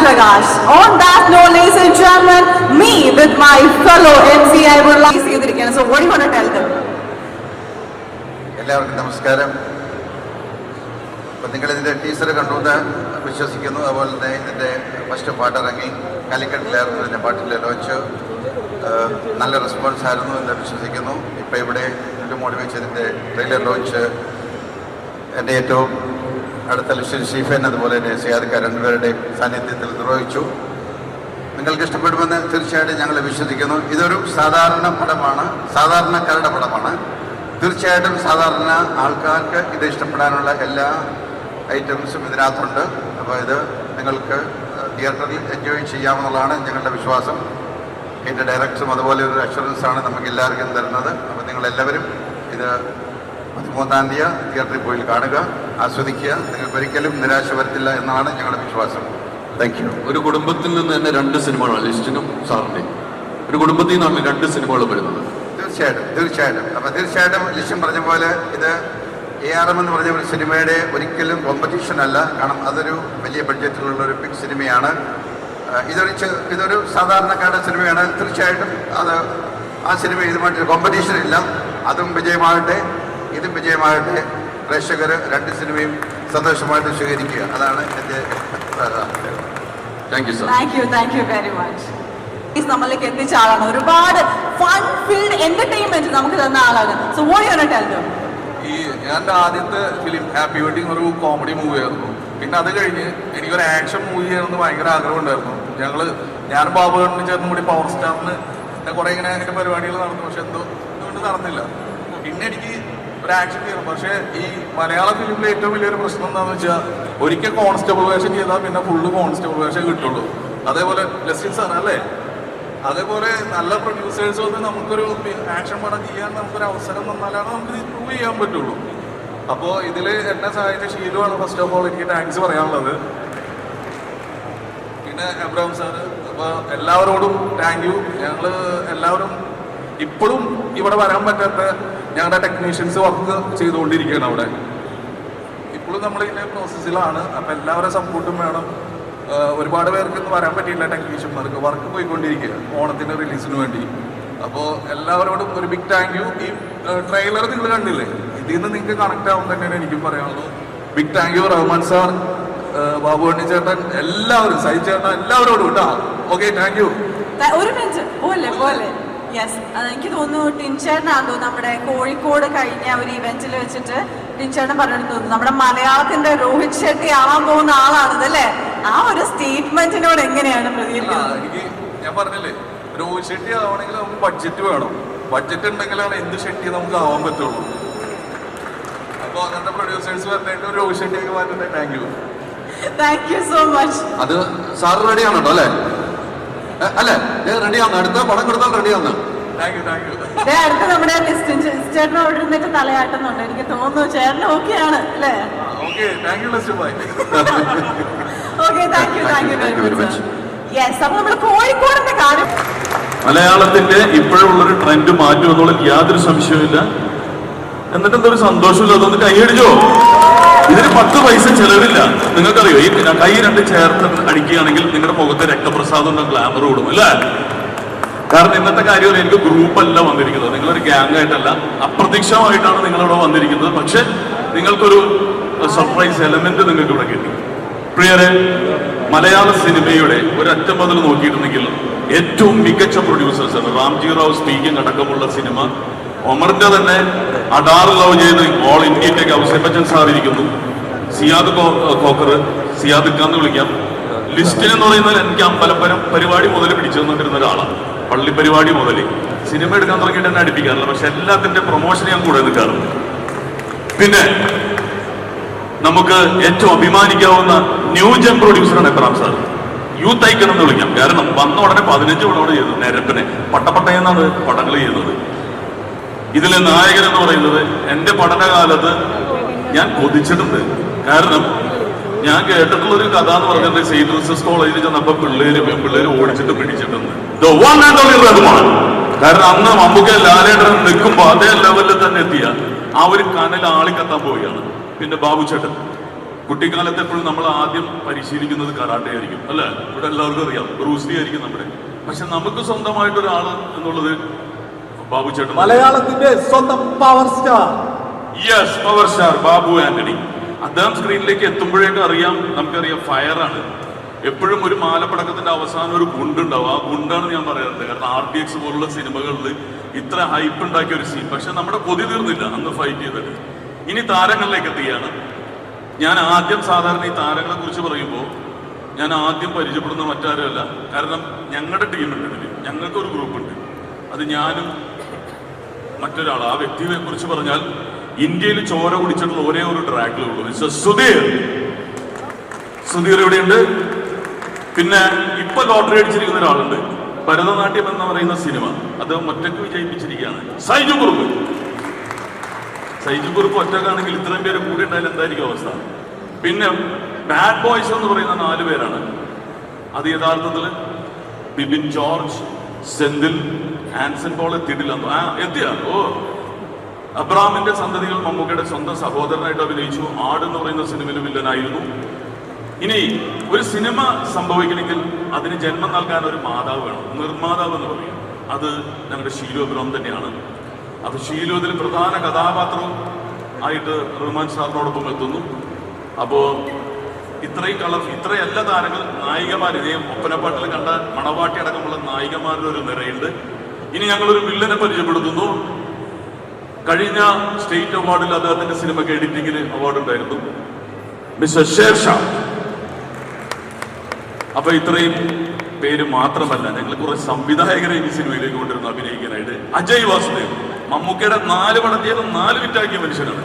Prakash. On that note, ladies and gentlemen, me with my fellow MC, I would like to say that. So what do you want to tell them? എല്ലാവർക്കും നമസ്കാരം. അപ്പം നിങ്ങളിതിൻ്റെ teacher കണ്ടു എന്ന് വിശ്വസിക്കുന്നു. അതുപോലെ തന്നെ ഇതിൻ്റെ ഫസ്റ്റ് പാട്ടിറങ്ങി കാലിക്കറ്റിലായിരുന്നു ഇതിൻ്റെ പാട്ടിൻ്റെ ലോഞ്ച്. നല്ല റെസ്പോൺസ് ആയിരുന്നു എന്ന് വിശ്വസിക്കുന്നു. ഇപ്പോൾ ഇവിടെ എൻ്റെ മോടി വെച്ചതിൻ്റെ ട്രെയിലർ ലോഞ്ച് എൻ്റെ ഏറ്റവും അടുത്ത ലിസ്റ്റിൽ ഷീഫൻ അതുപോലെ തന്നെ സിയാദിക്ക രണ്ടുപേരുടെയും സാന്നിധ്യത്തിൽ നിർവഹിച്ചു. നിങ്ങൾക്ക് ഇഷ്ടപ്പെടുമെന്ന് തീർച്ചയായിട്ടും ഞങ്ങൾ വിശ്വസിക്കുന്നു. ഇതൊരു സാധാരണ പടമാണ്, സാധാരണക്കാരുടെ പടമാണ്. തീർച്ചയായിട്ടും സാധാരണ ആൾക്കാർക്ക് ഇത് ഇഷ്ടപ്പെടാനുള്ള എല്ലാ ഐറ്റംസും ഇതിനകത്തുണ്ട്. അപ്പോൾ ഇത് നിങ്ങൾക്ക് തിയേറ്ററിൽ എൻജോയ് ചെയ്യാമെന്നുള്ളതാണ് ഞങ്ങളുടെ വിശ്വാസം. ഇതിൻ്റെ ഡയറക്ടറും അതുപോലെ ഒരു അഷുറൻസാണ് നമുക്ക് എല്ലാവർക്കും തരുന്നത്. അപ്പോൾ നിങ്ങളെല്ലാവരും ഇത് 13-ാം തീയതി തിയേറ്ററിൽ പോയി കാണുക, ആസ്വദിക്കുക. നിങ്ങൾക്ക് ഒരിക്കലും നിരാശ വരത്തില്ല എന്നാണ് ഞങ്ങളുടെ വിശ്വാസം. Thank you. ഒരു കുടുംബത്തിൽ നിന്ന് തന്നെ 2 സിനിമകളാണ് ലിസ്റ്റിനും സാറിൻ്റെയും. ഒരു കുടുംബത്തിൽ നിന്നാണ് 2 സിനിമകൾ വരുന്നത്. തീർച്ചയായിട്ടും. അപ്പം തീർച്ചയായിട്ടും ലിസ്റ്റും പറഞ്ഞ പോലെ ഇത് ARM എന്ന് പറഞ്ഞ ഒരു സിനിമയുടെ ഒരിക്കലും കോമ്പറ്റീഷൻ അല്ല. കാരണം അതൊരു വലിയ ബഡ്ജറ്റിലുള്ള ഒരു ബിഗ് സിനിമയാണ്. ഇതൊരു സാധാരണക്കാരുടെ സിനിമയാണ്. തീർച്ചയായിട്ടും അത് ആ സിനിമ ഇതുമായിട്ട് കോമ്പറ്റീഷൻ ഇല്ല. അതും വിജയമാകട്ടെ, ഇതും വിജയമാകട്ടെ. പ്രേക്ഷകർ 2 സിനിമയും സന്തോഷമായിട്ട് സ്വീകരിക്കുക. അതാണ് എൻ്റെ thank you sir. Thank you very much. നമ്മളിലേക്ക് എത്തിച്ച ആളാണ്. ഒരുപാട് ഫൺ ഫീൽഡ് എന്റർടൈൻമെന്റ് നമുക്ക് തന്ന ആളാണ്. So what you tell them? ഞാൻ ആദ്യത്തെ ഫിലിം ഹാപ്പി വെഡിങ് ഒരു കോമഡി മൂവി ആയിരുന്നു. പിന്നെ അത് കഴിഞ്ഞ് എനിക്കൊരു ആക്ഷൻ മൂവി ചെയ്യണമെന്ന് ഭയങ്കര ആഗ്രഹം ഉണ്ടായിരുന്നു. ഞാൻ ബാബുവേട്ടനും ചേർന്ന് കൂടി പവർ സ്റ്റാറിന് കുറെ ഇങ്ങനെ അതിന്റെ പരിപാടികൾ നടന്നു. പക്ഷെ എന്തുകൊണ്ട് നടന്നില്ല. പിന്നെ എനിക്ക് ഒരു ആക്ഷൻ ചെയ്യണം. പക്ഷേ ഈ മലയാള ഫിലിമിലെ ഏറ്റവും വലിയൊരു പ്രശ്നം എന്താണെന്ന് വെച്ചാൽ ഒരിക്കൽ കോൺസ്റ്റബിൾ വേഷം ചെയ്താൽ പിന്നെ ഫുള്ള് കോൺസ്റ്റബിൾ വേഷം കിട്ടുള്ളൂ. അതേപോലെ ലസ്റ്റിൻ സാർ അല്ലേ, അതേപോലെ നല്ല പ്രൊഡ്യൂസേഴ്സ് വന്ന് നമുക്കൊരു ആക്ഷൻ പടം ചെയ്യാൻ നമുക്കൊരു അവസരം തന്നാലാണ് നമുക്ക് ഇത് പ്രൂവ് ചെയ്യാൻ പറ്റുള്ളൂ. അപ്പോൾ ഇതിൽ എന്നെ സഹായിച്ച ഷീലുവാണ് ഫസ്റ്റ് ഓഫ് ഓൾ എനിക്ക് താങ്ക്സ് പറയാനുള്ളത്. പിന്നെ അബ്രഹാം സാറ്. അപ്പോൾ എല്ലാവരോടും താങ്ക് യു. ഞങ്ങൾ എല്ലാവരും ഇപ്പോഴും ഇവിടെ വരാൻ പറ്റാത്ത ഞങ്ങളുടെ ടെക്നീഷ്യൻസ് വർക്ക് ചെയ്തുകൊണ്ടിരിക്കുകയാണ് അവിടെ. ഇപ്പോഴും നമ്മൾ ഇതിൻ്റെ പ്രോസസ്സിലാണ്. അപ്പോൾ എല്ലാവരുടെ സപ്പോർട്ടും വേണം. ഒരുപാട് പേർക്ക് ഇന്ന് വരാൻ പറ്റിയില്ല. ടെക്നീഷ്യന്മാർക്ക് വർക്ക് പോയിക്കൊണ്ടിരിക്കുക ഓണത്തിൻ്റെ റിലീസിന് വേണ്ടി. അപ്പോൾ എല്ലാവരോടും ഒരു ബിഗ് താങ്ക് യു. ഈ ട്രെയിലർ നിങ്ങൾ കണ്ടില്ലേ, ഇതിൽ നിന്ന് നിങ്ങൾക്ക് കണക്ട് ആവും തന്നെയാണ് എനിക്കും പറയാനുള്ളത്. Big thank you Rahman sir, ബാബുവണ്ണി ചേട്ടൻ, എല്ലാവരും, സൈ ചേട്ടൻ, എല്ലാവരോടും കേട്ടോ. Okay, thank you. ഒരു മിനിറ്റ് പോലെ യെസ്, എനിക്ക് തോന്നുന്നു ടിൻചേട്ടനാന്ന് തോന്നുന്നു നമ്മുടെ കോഴിക്കോട് കഴിഞ്ഞ ഒരു ഇവന്റിൽ വെച്ചിട്ട് ടിൻചേട്ടൻ പറഞ്ഞു തോന്നുന്നു നമ്മുടെ മലയാളത്തിന്റെ രോഹിത് ഷെട്ടി ആവാൻ പോകുന്ന ആളാണിത് അല്ലേ? ആ ഒരു സ്റ്റേറ്റ്മെന്റിനോട് എങ്ങനെയാണ് പ്രതികരിക്കുന്നത്? എനിക്ക് ഞാൻ പറഞ്ഞില്ലേ, രോഹിത് ഷെട്ടി ആവണമെങ്കിൽ നമുക്ക് ബഡ്ജറ്റ് വേണം. ബഡ്ജറ്റ് ഉണ്ടെങ്കിലാണ് എന്ത് ഷെട്ടി നമുക്ക് ആവാൻ പറ്റുള്ളൂ. അപ്പോൾ അങ്ങനത്തെ പ്രൊഡ്യൂസേഴ്സ് പറഞ്ഞിട്ട് രോഹിത് ഷെട്ടിയൊക്കെ മാറ്റട്ടെ. Thank you so much. അത് സാർ റെഡിയാണ് കേട്ടോ അല്ലേ? അല്ലേ, റെഡിയാണ്. അടുത്ത പടം കൊടുത്താൽ റെഡിയാണ്. അടുത്ത നമ്മുടെ ചേട്ടൻ അവിടെ ഇരുന്നിട്ട് തലയാട്ടുന്നുണ്ട്. എനിക്ക് തോന്നുന്നു ചേട്ടൻ ഓക്കെയാണ് അല്ലേ? Okay, thank you very much. Yes, അപ്പൊ നമ്മുടെ കോഴിക്കോടിന്റെ കാര്യം മലയാളത്തിന്റെ ഇപ്പോഴുള്ളൊരു ട്രെൻഡ് മാറ്റും എന്നുള്ളത് യാതൊരു സംശയവുമില്ല. എന്നിട്ട് എന്തൊരു സന്തോഷമില്ല. അതൊന്ന് കൈയടിച്ചോ. ഇതിന് 10 പൈസ ചെലവില്ല. നിങ്ങൾക്കറിയോ, ഈ കൈ 2 ചേർത്ത് അടിക്കുകയാണെങ്കിൽ നിങ്ങളുടെ മുഖത്തെ രക്തപ്രസാദം ഗ്ലാമർ കൂടും അല്ലേ? കാരണം ഇന്നത്തെ കാര്യം എനിക്ക് ഗ്രൂപ്പല്ല വന്നിരിക്കുന്നത്, നിങ്ങളൊരു ഗ്യാങ് ആയിട്ടല്ല, അപ്രതീക്ഷിതമായിട്ടാണ് നിങ്ങളിവിടെ വന്നിരിക്കുന്നത്. പക്ഷെ നിങ്ങൾക്കൊരു സർപ്രൈസ് എലമെന്റ് നിങ്ങൾക്ക് ഇവിടെ കിട്ടി. പ്രിയരെ, മലയാള സിനിമയുടെ ഒരറ്റം മുതൽ നോക്കിയിട്ടുണ്ടെങ്കിൽ ഏറ്റവും മികച്ച പ്രൊഡ്യൂസേഴ്സ് ആണ്. റാംജി റാവു സ്പീക്കിംഗ് അടക്കമുള്ള സിനിമ, ഒമറിന്റെ തന്നെ അഡാർ ലവ് ചെയ്ത് ഓൾ ഇന്ത്യയിലേക്ക് ഔസേപ്പ് ബച്ചൻ സാർ ഇരിക്കുന്നു, സിയാദ് കോക്കർ, സിയാദ് എന്ന് വിളിക്കാം. ലിസ്റ്റിൻ എന്ന് പറയുന്നത് എനിക്ക് അമ്പലപ്പരം പരിപാടി മുതൽ പിടിച്ചു തന്നിരുന്ന ഒരാളാണ്. പള്ളി പരിപാടി മുതൽ സിനിമ എടുക്കാൻ തുടങ്ങിയിട്ട് എന്നെ അടുപ്പിക്കാറില്ല. പക്ഷെ എല്ലാത്തിന്റെ പ്രൊമോഷൻ ഞാൻ കൂടെ നിൽക്കാറുണ്ട്. പിന്നെ നമുക്ക് ഏറ്റവും അഭിമാനിക്കാവുന്ന ന്യൂജൻ പ്രൊഡ്യൂസറാണ് എബ്രഹാം സാർ. യൂത്ത് ഐക്കൺ എന്ന് വിളിക്കാം. കാരണം വന്ന ഉടനെ 15 പടമാണ് ചെയ്തത്. നേരപ്പനെ പട്ടപ്പട്ടയെന്നാണ് പടങ്ങൾ ചെയ്യുന്നത്. ഇതിലെ നായകൻ എന്ന് പറയുന്നത് എൻ്റെ പഠനകാലത്ത് ഞാൻ കൊതിച്ചിട്ടുണ്ട്. കാരണം ഞാൻ കേട്ടിട്ടുള്ളൊരു കഥ എന്ന് പറഞ്ഞിട്ട് സെയിന്റ് ജോസഫ് കോളേജിൽ ചെന്നപ്പോൾ പെൺപിള്ളേര് ഓടിച്ചിട്ട് പിടിച്ചിട്ടുണ്ട്. റഹ്മാൻ. കാരണം അന്ന് മമ്മൂക്ക ലാലേട്ടൻ നിൽക്കുമ്പോൾ അതേ ലെവലിൽ തന്നെ എത്തിയ ആ ഒരു കനൽ ആളിക്കത്താൻ പോവുകയാണ്. പിന്നെ ബാബു ചേട്ടൻ കുട്ടിക്കാലത്ത് എപ്പോഴും നമ്മൾ ആദ്യം പരിശീലിക്കുന്നത് കരാട്ടെ ആയിരിക്കും അല്ലെ? ഇവിടെ എല്ലാവർക്കും അറിയാം ബ്രൂസ്ലി ആയിരിക്കും നമ്മുടെ. പക്ഷെ നമുക്ക് സ്വന്തമായിട്ടൊരാള് എന്നുള്ളത് ബാബു ചേട്ടൻ, മലയാളത്തിന്റെ സ്വന്തം power star. Yes, power star Babu Antony. അദ്ദേഹം സ്ക്രീനിലേക്ക് എത്തുമ്പോഴേക്കും അറിയാം, നമുക്കറിയാം ഫയറാണ്. എപ്പോഴും ഒരു മാലപ്പടക്കത്തിന്റെ അവസാനം ഒരു ഗുണ്ടുണ്ടാവും. ആ ഗുണ്ടാണ് ഞാൻ പറയാറുണ്ട്. കാരണം RDX പോലുള്ള സിനിമകളിൽ ഇത്ര ഹൈപ്പ് ഉണ്ടാക്കിയ ഒരു സീൻ. പക്ഷെ നമ്മുടെ കൊതി തീർന്നില്ല അന്ന് ഫൈറ്റ് ചെയ്തിട്ട്. ഇനി താരങ്ങളിലേക്ക് എത്തുകയാണ്. ഞാൻ ആദ്യം സാധാരണ ഈ താരങ്ങളെ കുറിച്ച് പറയുമ്പോൾ ഞാൻ ആദ്യം പരിചയപ്പെടുന്ന മറ്റാരുമല്ല. കാരണം ഞങ്ങളുടെ ടീമുണ്ട് ഇതിൽ, ഞങ്ങൾക്കൊരു ഗ്രൂപ്പുണ്ട്. അത് ഞാനും മറ്റൊരാൾ. ആ വ്യക്തിയെ കുറിച്ച് പറഞ്ഞാൽ ഇന്ത്യയിൽ ചോര കുടിച്ചിട്ടുള്ള ഒരേ ഒരു ട്രാക്കിലേ ഉള്ളൂ. സുധീർ. സുധീർ ഇവിടെയുണ്ട്. പിന്നെ ഇപ്പൊ ലോട്ടറി അടിച്ചിരിക്കുന്ന ഒരാളുണ്ട്. ഭരതനാട്യം എന്ന് പറയുന്ന സിനിമ അദ്ദേഹം ഒറ്റക്ക് വിജയിപ്പിച്ചിരിക്കുകയാണ്. സൈജു കുറുപ്പ്. സൈജു കുറുപ്പ് ഒറ്റക്കാണെങ്കിൽ ഇത്രയും പേര് കൂടി ഉണ്ടായാലും എന്തായിരിക്കും അവസ്ഥ? പിന്നെ ബാഡ് ബോയ്സ് എന്ന് പറയുന്ന 4 പേരാണ്. അത് യഥാർത്ഥത്തിൽ ബിബിൻ ജോർജ്, സെന്തിൽ, ആൻസൺ പോൾ എത്തിയിട്ടില്ല. എത്തിയ അബ്രാമിന്റെ സന്തതികൾ മമ്മൂക്കയുടെ സ്വന്തം സഹോദരനായിട്ട് അഭിനയിച്ചു. ആട് എന്ന് പറയുന്ന സിനിമയിൽ വില്ലനായിരുന്നു. ഇനി ഒരു സിനിമ സംഭവിക്കണമെങ്കിൽ അതിന് ജന്മം നൽകാൻ ഒരു മാതാവ് വേണം, നിർമ്മാതാവ് എന്ന് പറയും. അത് ഞങ്ങളുടെ ഷീലു അബ്രാം തന്നെയാണ്. അപ്പൊ ഷീലു ഇതിൽ പ്രധാന കഥാപാത്രം ആയിട്ട് റഹ്മാൻ സാറിനോടൊപ്പം എത്തുന്നു. അപ്പോ ഇത്രയല്ല താരങ്ങൾ, നായികമാർ. ഇതേ ഒപ്പനപ്പാട്ടിൽ കണ്ട മണവാട്ടി അടക്കമുള്ള നായികമാരുടെ ഒരു നിരയുണ്ട്. ഇനി ഞങ്ങളൊരു വില്ലനെ പരിചയപ്പെടുത്തുന്നു. കഴിഞ്ഞ സ്റ്റേറ്റ് അവാർഡിൽ അദ്ദേഹത്തിന്റെ സിനിമയ്ക്ക് എഡിറ്റിംഗിന് അവാർഡ് ഉണ്ടായിരുന്നു, മിസ്റ്റർ ഷേർഷാ. അപ്പൊ ഇത്രയും പേര് മാത്രമല്ല, ഞങ്ങൾ കുറെ സംവിധായകരെ ഈ സിനിമയിലേക്ക് കൊണ്ടുവരുന്നു അഭിനയിക്കാനായിട്ട്. അജയ് വാസുദേവ്, മമ്മൂക്കയുടെ 4 പടം ചെയ്ത് 4 വിറ്റാക്കിയ മനുഷ്യനാണ്.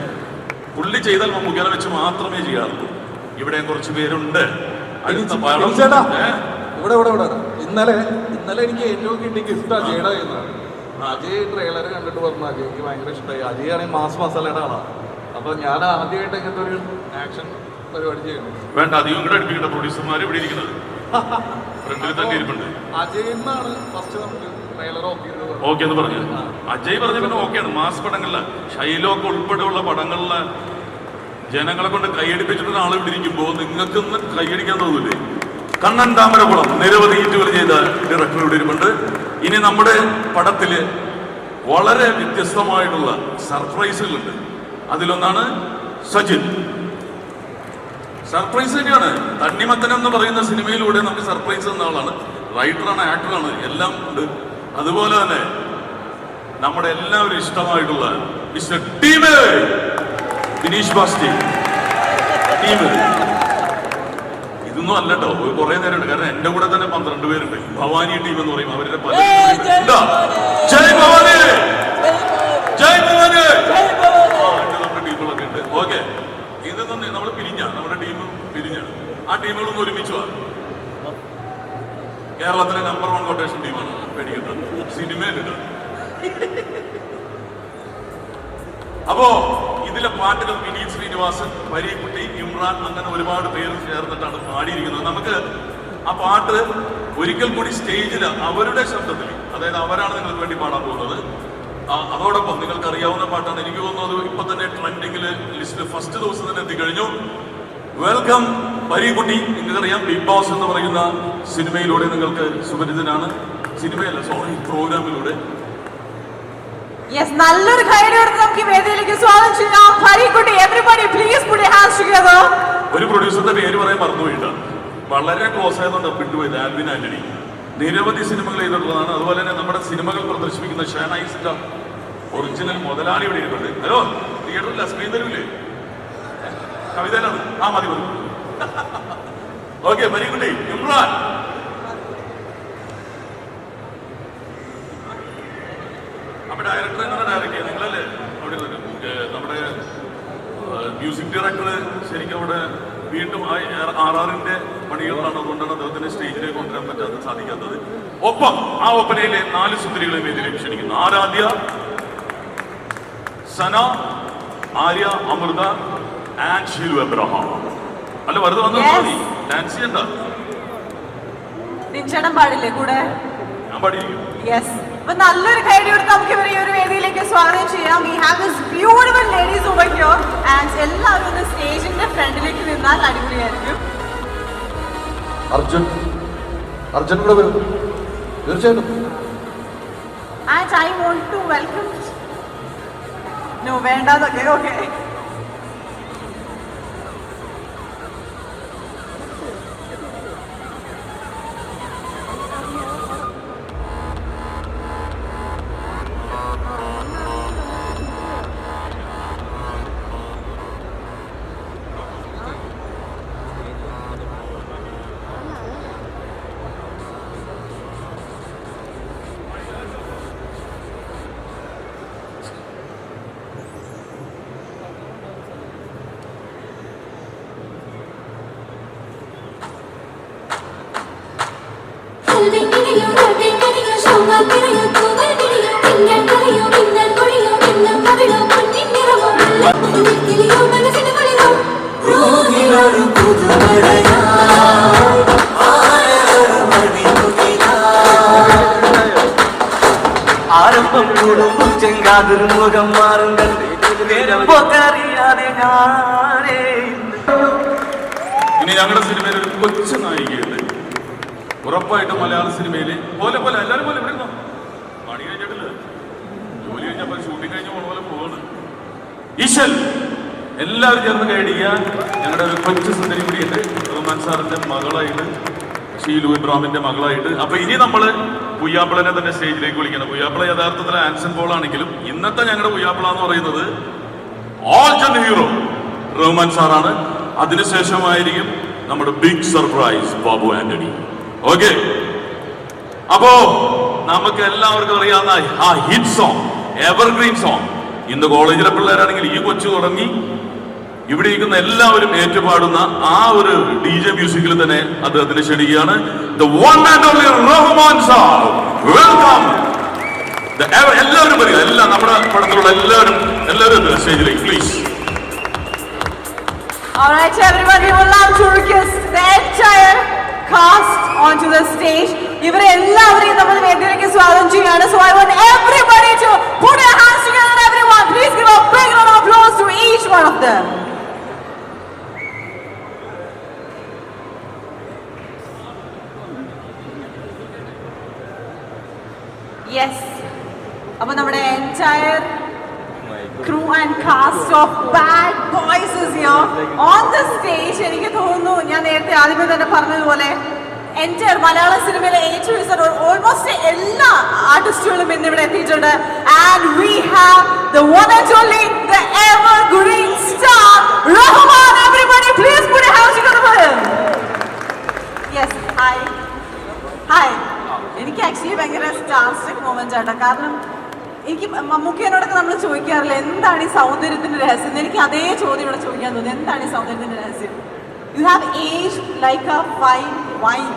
പുള്ളി ചെയ്താൽ മമ്മൂക്കയെ വെച്ച് മാത്രമേ ചെയ്യാറുള്ളൂ. ഇവിടെ കുറച്ച് പേരുണ്ട്. അടുത്ത പടം ഇന്നലെ എനിക്ക് ഏറ്റവും കിട്ടിയ ഗിഫ്റ്റ് അജയുടെ കയ്യിലാണ്. അജയ് ട്രെയിലർ കണ്ടിട്ട് പറഞ്ഞു അജയ്ക്ക് ഭയങ്കര ഇഷ്ടമായി. അജയ് ആണെങ്കിൽ മാസ് മസാലയുടെ ആളാണ്. അപ്പൊ ഞാൻ ആദ്യമായിട്ട് ഇങ്ങനത്തെ ഒരു ആക്ഷൻ പരിപാടി ചെയ്യുന്നു. വേണ്ട, അധികം കൂടെ അടുപ്പിക്കേണ്ട. പ്രൊഡ്യൂസർമാർ ഇവിടെ ഇരിക്കുന്നത് ഫ്രണ്ടിൽ തന്നെ ഇരിപ്പുണ്ട്. അജയ് എന്നാണ് ഫസ്റ്റ് നമുക്ക് ട്രെയിലർ ഓക്കെ എന്ന് പറഞ്ഞു. അജയ് പറഞ്ഞ പിന്നെ ഓക്കെയാണ്. മാസ് പടങ്ങളില് ഷൈലോക്ക് ഉൾപ്പെടെയുള്ള പടങ്ങളില് ജനങ്ങളെ കൊണ്ട് കൈയടിപ്പിച്ചിട്ട് ആൾ ഇവിടെ ഇരിക്കുമ്പോൾ നിങ്ങൾക്കൊന്ന് കൈയടിക്കാൻ തോന്നില്ലേ? കണ്ണൻ താമരകുളം നിരവധി ഹിറ്റുകൾ ചെയ്ത ഡയറക്ടർ ഇവിടെ ഇരിപ്പുണ്ട്. ഇനി നമ്മുടെ പടത്തില് വളരെ വ്യത്യസ്തമായിട്ടുള്ള സർപ്രൈസുകളുണ്ട്. അതിലൊന്നാണ് സജിൻ. സർപ്രൈസ് തന്നെയാണ്. തണ്ണിമത്തൻ എന്ന് പറയുന്ന സിനിമയിലൂടെ നമുക്ക് സർപ്രൈസ് എന്ന ആളാണ്. റൈറ്ററാണ്, ആക്ടറാണ്, എല്ലാം ഉണ്ട്. അതുപോലെ തന്നെ നമ്മുടെ എല്ലാവരും ഇഷ്ടമായിട്ടുള്ള മിസ്റ്റർ ടീമേ ബിനീഷ് ബാസ്റ്റി. ടീമ് ഇതൊന്നും അല്ലട്ടോ, കുറെ നേരമുണ്ട്. കാരണം എന്റെ കൂടെ തന്നെ 12 പേരുണ്ട്. ഭവാനി ടീം എന്ന് പറയും. അവരുടെ പല ജയ് ഭവാനി, ജയ് ഭവാനി. നമ്മുടെ ടീമുകളൊക്കെ ഉണ്ട്. ഓക്കെ, ഇത് തന്നെ നമ്മൾ നമ്മുടെ ടീം പിരിഞ്ഞാണ്. ആ ടീമുകളൊന്നും ഒരുമിച്ച് വാ. കേരളത്തിലെ നമ്പർ 1 കൊട്ടേഷൻ ടീമാണ്. പേടിക്കുന്നത് സിനിമയിലിട്ട്. അപ്പോ ഇതിലെ പാട്ടുകൾ വിനീത് ശ്രീനിവാസൻ, പരീക്കുട്ടി, ഇമ്രാൻ, അങ്ങനെ ഒരുപാട് പേര് ചേർന്നിട്ടാണ് പാടിയിരിക്കുന്നത്. നമുക്ക് ആ പാട്ട് ഒരിക്കൽ കൂടി സ്റ്റേജിൽ അവരുടെ ശബ്ദത്തിൽ, അതായത് അവരാണ് നിങ്ങൾക്ക് വേണ്ടി പാടാൻ പോകുന്നത്. അതോടൊപ്പം നിങ്ങൾക്ക് അറിയാവുന്ന പാട്ടാണ്. എനിക്ക് തോന്നുന്നത് ഇപ്പൊ തന്നെ ട്രെൻഡിങ്ങിൽ ലിസ്റ്റിൽ ഫസ്റ്റ് ദിവസം തന്നെ എത്തിക്കഴിഞ്ഞു. വെൽക്കം പരീക്കുട്ടി. നിങ്ങൾക്കറിയാം ബിഗ് ബോസ് എന്ന് പറയുന്ന സിനിമയിലൂടെ നിങ്ങൾക്ക് സുപരിചിതനാണ്. സിനിമയല്ല, സോറി, പ്രോഗ്രാമിലൂടെ. യെസ്, നല്ലൊരു കൈയ്യടി നമുക്ക് ഈ വേദിയിലേക്ക് സ്വാഗതം ചെയ്യാം. Pareekutty, everybody please put your hands together. ഒരു പ്രൊഡ്യൂസറുടെ പേര് പറയാൻ മറന്നുപോയിട്ടാ, വളരെ ക്ലോസ് ആയതുകൊണ്ട് വിട്ടുപോയത്. ആൽവിൻ ആന്റണി നിരവധി സിനിമകൾ ചെയ്തിട്ടുള്ളതാണ്. അതുപോലെ തന്നെ നമ്മുടെ സിനിമകൾ പ്രദർശിപ്പിക്കുന്ന ഷാനൈസിന്റെ ഒറിജിനൽ മുതലാളി ഇവിടെ ഇരിപ്പുണ്ട്. ഹലോ, തിയേറ്ററില്ല, സ്ക്രീൻ തരൂല്ലേ? കവിതയിലാണ്. ആ മതി മതി. ഓക്കെ, പരീക്കുട്ടി. ഇമ്രാൻ, അപ്പൊ ഡയറക്ടർ എങ്ങനെ ഡയറക്ട് ചെയ്യാം? നിങ്ങളല്ലേ അവിടെ നമ്മുടെ മ്യൂസിക് ഡയറക്ടർ ശരിക്കും അവിടെ വീണ്ടും RRന്റെ പണികളിലാണ്. അതുകൊണ്ടാണ് അദ്ദേഹത്തിന് സ്റ്റേജിലേക്ക് കൊണ്ടുവരാൻ സാധിക്കാത്തത്. ഒപ്പം ആ ഒപ്പനയിലെ 4 സുന്ദരികളെ വേദിയിലേക്ക് ക്ഷണിക്കുന്നു. ആരാധ്യ, സന, ആര്യ, അമൃത ആൻഡ് ഷീലു എബ്രഹാം. അല്ല, വെറുതെ വന്നു ഡാൻസ് ചെയ്യണ്ട. നിഞ്ചടം പാടില്ലേ കൂടെ? ഞാൻ പാടിയിരിക്കും. യെസ്. അപ്പൊ നല്ലൊരു കൈഡി കൊടുത്ത് നമുക്ക് ഇവരെ ഈ ഒരു വേദിയിലേക്ക് സ്വാഗതം ചെയ്യാം. We have this beautiful ladies over here and എല്ലാവരും ഒന്ന് സ്റ്റേജിന്റെ ഫ്രണ്ടിലേക്ക് നിന്നാൽ അടിപൊളിയായിരിക്കും. അർജുൻ കൂടെ വരും തീർച്ചയായിട്ടും. And I want to welcome no വേണ്ടാതൊക്കെ ഓക്കെ. ആരംഭം കൂടുമ്പോൾ ചെങ്കാതൊരു മുഖം മാറും അറിയാതെ ഞാനേ. ഇനി ഞങ്ങളുടെ സിനിമയിൽ ഒരു കൊച്ചു നായികയുണ്ട്. ഉറപ്പായിട്ടും മലയാള സിനിമയിൽ പോലെ പോലെ എല്ലാവരും പോലെ ഇവിടെ ഇരുന്നോ. പണി കഴിഞ്ഞിട്ടില്ല, ജോലി കഴിഞ്ഞപ്പോൾ ഷൂട്ടിംഗ് കഴിഞ്ഞ് പോണ പോലെ പോവാണ്. ഈശൽ എല്ലാവരും ചേർന്ന് കൈയടിക്കാൻ ഞങ്ങളുടെ ഒരു കൊച്ചു സുന്ദരി കൂടിയുണ്ട്. റഹ്മാൻ സാറിന്റെ മകളായിട്ട്, ഷീലു ഇബ്രാഹിമിന്റെ മകളായിട്ട്. അപ്പൊ ഇനി നമ്മള് പുയ്യാപ്പിളനെ തന്നെ സ്റ്റേജിലേക്ക് വിളിക്കണം. പുയ്യാപ്പിള യഥാർത്ഥത്തിൽ ആൻസൺ പോൾ ആണെങ്കിലും ഇന്നത്തെ ഞങ്ങളുടെ പുയ്യാപ്പിള എന്ന് പറയുന്നത് ഓൾ ജൻ ഹീറോ റഹ്മാൻ സാറാണ്. അതിനുശേഷമായിരിക്കും നമ്മുടെ big surprise Babu Antony. Okay, അപ്പോ നമുക്ക് എല്ലാവർക്കും അറിയാവുന്ന ആ ഹിറ്റ് സോങ്, എവർഗ്രീൻ സോങ്, ഇന്ന് കോളേജിലെ പിള്ളേരാണെങ്കിൽ ഈ കൊച്ചു തുടങ്ങി ഇവിടെ ഇരിക്കുന്ന എല്ലാവരും ഏറ്റുപാടുന്ന ആ ഒരു DJ മ്യൂസിക്കിൽ തന്നെ അദ്ദേഹത്തിന് ക്ഷണിക്കുകയാണ്. The one and only Rahman sir. Welcome. എല്ലാവരും വരിക, എല്ലാം നമ്മുടെ പടത്തിലുള്ള എല്ലാവരും സ്റ്റേജിലേക്ക് please. All right, everyone, we would love to request the entire cast onto the stage. ഇവരെ എല്ലാവരെയും നമ്മൾ വേദിയിലേക്ക് സ്വാഗതം ചെയ്യുകയാണ്. So I want everybody to put your hands together, everyone. Please give a big round of applause to each one of them. Yes. അപ്പോൾ നമ്മുടെ entire crew and cast of Bad Boys is here on the stage. എനിക്ക് തോന്നുന്നു ഞാൻ നേരത്തെ ആദ്യമേ തന്നെ പറഞ്ഞതുപോലെ എൻ്റെ മലയാള സിനിമയിലെ ഓൾമോസ്റ്റ് എല്ലാ ആർട്ടിസ്റ്റുകളും ഇന്ന് ഇവിടെ എത്തിയിട്ടുണ്ട്. And we have the one and only, the evergreen star, Rahman. Everybody please put your hands together for him. Yes, hi. എനിക്ക് ആക്ച്വലി ഭയങ്കര സ്റ്റാർസ്റ്റിക് മൊമെന്റ് ആട്ടോ. കാരണം എനിക്ക് മമ്മൂക്കേനോടൊക്കെ നമ്മൾ ചോദിക്കാറില്ല എന്താണ് ഈ സൗന്ദര്യത്തിന്റെ രഹസ്യം. എനിക്ക് അതേ ചോദ്യം ഇവിടെ ചോദിക്കാൻ തോന്നി, എന്താണ് ഈ സൗന്ദര്യത്തിന്റെ രഹസ്യം? You have age like a fine wine.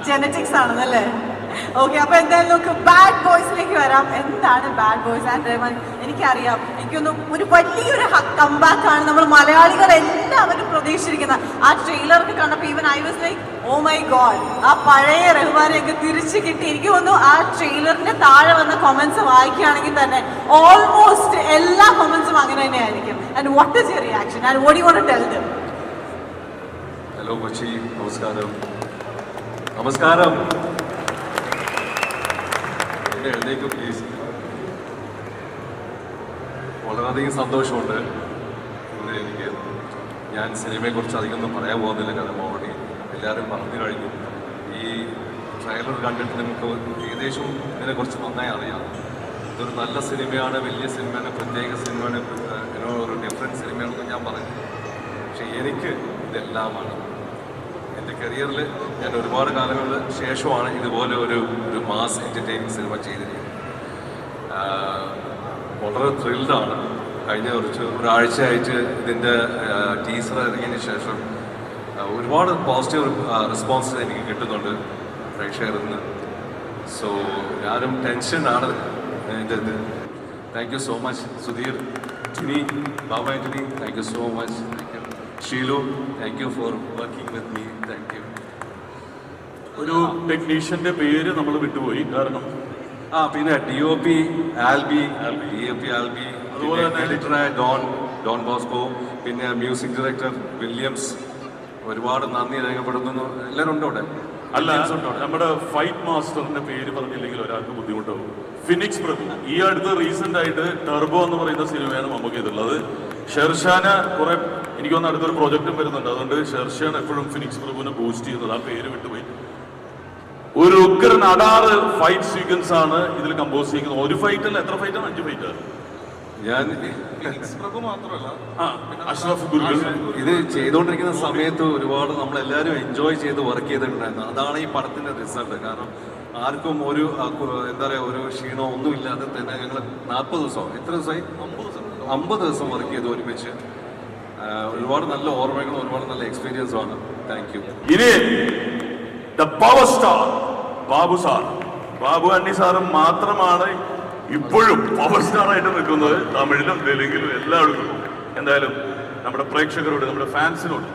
Genetics ആണെന്നല്ലേ? ഓക്കെ, അപ്പൊ എന്തായാലും നമുക്ക് ബാഡ് ബോയ്സിലേക്ക് വരാം. എന്താണ് ബാഡ് ബോയ്സ് ആൻഡ് റഹ്മാൻ? എനിക്കറിയാം, എനിക്കൊന്നും ഒരു വലിയൊരു കംബാക്ക് ആണ് നമ്മൾ മലയാളികൾ എല്ലാവരും പ്രതീക്ഷിച്ചിരിക്കുന്നത്. ആ ട്രെയിലറൊക്കെ കണ്ടപ്പോൾ even I was like oh my God, ആ പഴയ റഹ്മാനെയൊക്കെ തിരിച്ചു കിട്ടി. എനിക്ക് തോന്നുന്നു ആ ട്രെയിലറിന്റെ താഴെ വന്ന കൊമന്റ്സ് വായിക്കുകയാണെങ്കിൽ തന്നെ ഓൾമോസ്റ്റ് എല്ലാ കൊമന്റ്സും അങ്ങനെ തന്നെ ആയിരിക്കും. And what is your reaction and what you want to tell them? Hello Kochi, നമസ്കാരം. എഴുന്നേക്കും പ്ലീസ്. വളരെയധികം സന്തോഷമുണ്ട്. ഇന്ന് എനിക്ക് ഞാൻ സിനിമയെക്കുറിച്ച് അധികമൊന്നും പറയാൻ പോകുന്നില്ല, കാരണം ഓൾറെഡി എല്ലാവരും പറഞ്ഞു കഴിഞ്ഞു. ഈ ട്രെയിലർ കണ്ടിട്ട് നിങ്ങൾക്ക് ഏകദേശം ഇതിനെക്കുറിച്ച് നന്നായി അറിയാം. ഇതൊരു നല്ല സിനിമയാണ്, വലിയ സിനിമയാണ്, പ്രത്യേക സിനിമയാണ്, ഒരു ഡിഫറെൻറ്റ് സിനിമയാണെന്ന് ഞാൻ പറഞ്ഞു. പക്ഷെ എനിക്ക് ഇതെല്ലാമാണ്. എൻ്റെ കരിയറിൽ ഞാൻ ഒരുപാട് കാലങ്ങൾക്ക് ശേഷമാണ് ഇതുപോലെ ഒരു മാസ് എൻ്റർടൈനിങ് സിനിമ ചെയ്തിരിക്കുന്നത്. വളരെ ത്രില്ഡാണ്. കഴിഞ്ഞ ഒരാഴ്ചയായിട്ട് ഇതിൻ്റെ ടീസർ ഇറങ്ങിയതിന് ശേഷം ഒരുപാട് പോസിറ്റീവ് റെസ്പോൺസ് എനിക്ക് കിട്ടുന്നുണ്ട് പ്രേക്ഷകരിൽ നിന്ന്. സോ ഞാനും ടെൻഷനാണ് എൻ്റെ ഇത്. Thank you so much Sudheer, Tini, Babu Antony, thank you so much. Thank you. Sheelu, thank you four working with me. Thank you. ഒരു ടെക്നീഷ്യന്റെ പേര് നമ്മൾ വിട്ടുപോയി, കാരണം പിന്നെ DOP ആൽബി, അതുപോലെ തന്നെ എഡിറ്റർ ഡോൺ ബോസ്കോ, പിന്നെ മ്യൂസിക് ഡയറക്ടർ വില്യംസ്. ഒരുപാട് നന്ദി രേഖപ്പെടുത്തുന്നു. എല്ലാവരും ഉണ്ടോ അവിടെ? അല്ല, നമ്മുടെ ഫൈറ്റ് മാസ്റ്ററിന്റെ പേര് പറഞ്ഞില്ലെങ്കിൽ ഒരാൾക്ക് ബുദ്ധിമുട്ടാവും. ഫിനിക്സ് പ്രഭു. ഈ അടുത്ത് റീസെന്റ് ആയിട്ട് ടർബോ എന്ന് പറയുന്ന സിനിമയാണ് നമുക്ക് ചെയ്തിട്ടുള്ളത്. ഷെർഷാന് കുറെ എനിക്ക് തോന്നുന്നു അടുത്തൊരു പ്രോജക്റ്റും വരുന്നുണ്ട്. അതുകൊണ്ട് ഷെർഷാൻ എപ്പോഴും ഫിനിക്സ് പ്രഭുവിനെ ബൂസ്റ്റ് ചെയ്യുന്നത്. ആ പേര് വിട്ടുപോയി. ഒരു ഉഗ്രൻ 6 ഫൈറ്റ് സീക്വൻസ് ആണ് ഇതിൽ കമ്പോസ് ചെയ്യുന്നത്. ഒരു ഫൈറ്റ് അല്ല, എത്ര ഫൈറ്റാണ്? 5 ഫൈറ്റ്. ഞാൻ പ്രഭു മാത്രമല്ല, അഷ്റഫ് ഗുരുകൾ ഇത് ചെയ്തുകൊണ്ടിരിക്കുന്ന സമയത്ത് ഒരുപാട് നമ്മളെല്ലാവരും എൻജോയ് ചെയ്ത് വർക്ക് ചെയ്തിട്ടുണ്ടായിരുന്നു. അതാണ് ഈ പടത്തിന്റെ റിസൾട്ട്. കാരണം ആർക്കും ഒരു എന്താ പറയുക, ഒരു ക്ഷീണോ ഒന്നും ഇല്ലാതെ തന്നെ ഞങ്ങൾ 40 ദിവസം, എത്ര ദിവസമായി? 50 ദിവസം വർക്ക് ചെയ്തു ഒരുമിച്ച്. ഒരുപാട് നല്ല ഓർമ്മകളും ഒരുപാട് നല്ല എക്സ്പീരിയൻസും ആണ്. Thank you. ഇനി the power star Babu sir, Babu അണ്ണി സാറും മാത്രമാണ് ഇപ്പോഴും പവർ സ്റ്റാർ ആയിട്ട് നിൽക്കുന്നത്. തമിഴിലും തെലുങ്കിലും എല്ലായിടത്തും. എന്തായാലും നമ്മുടെ പ്രേക്ഷകരോട്, നമ്മുടെ ഫാൻസിനോട്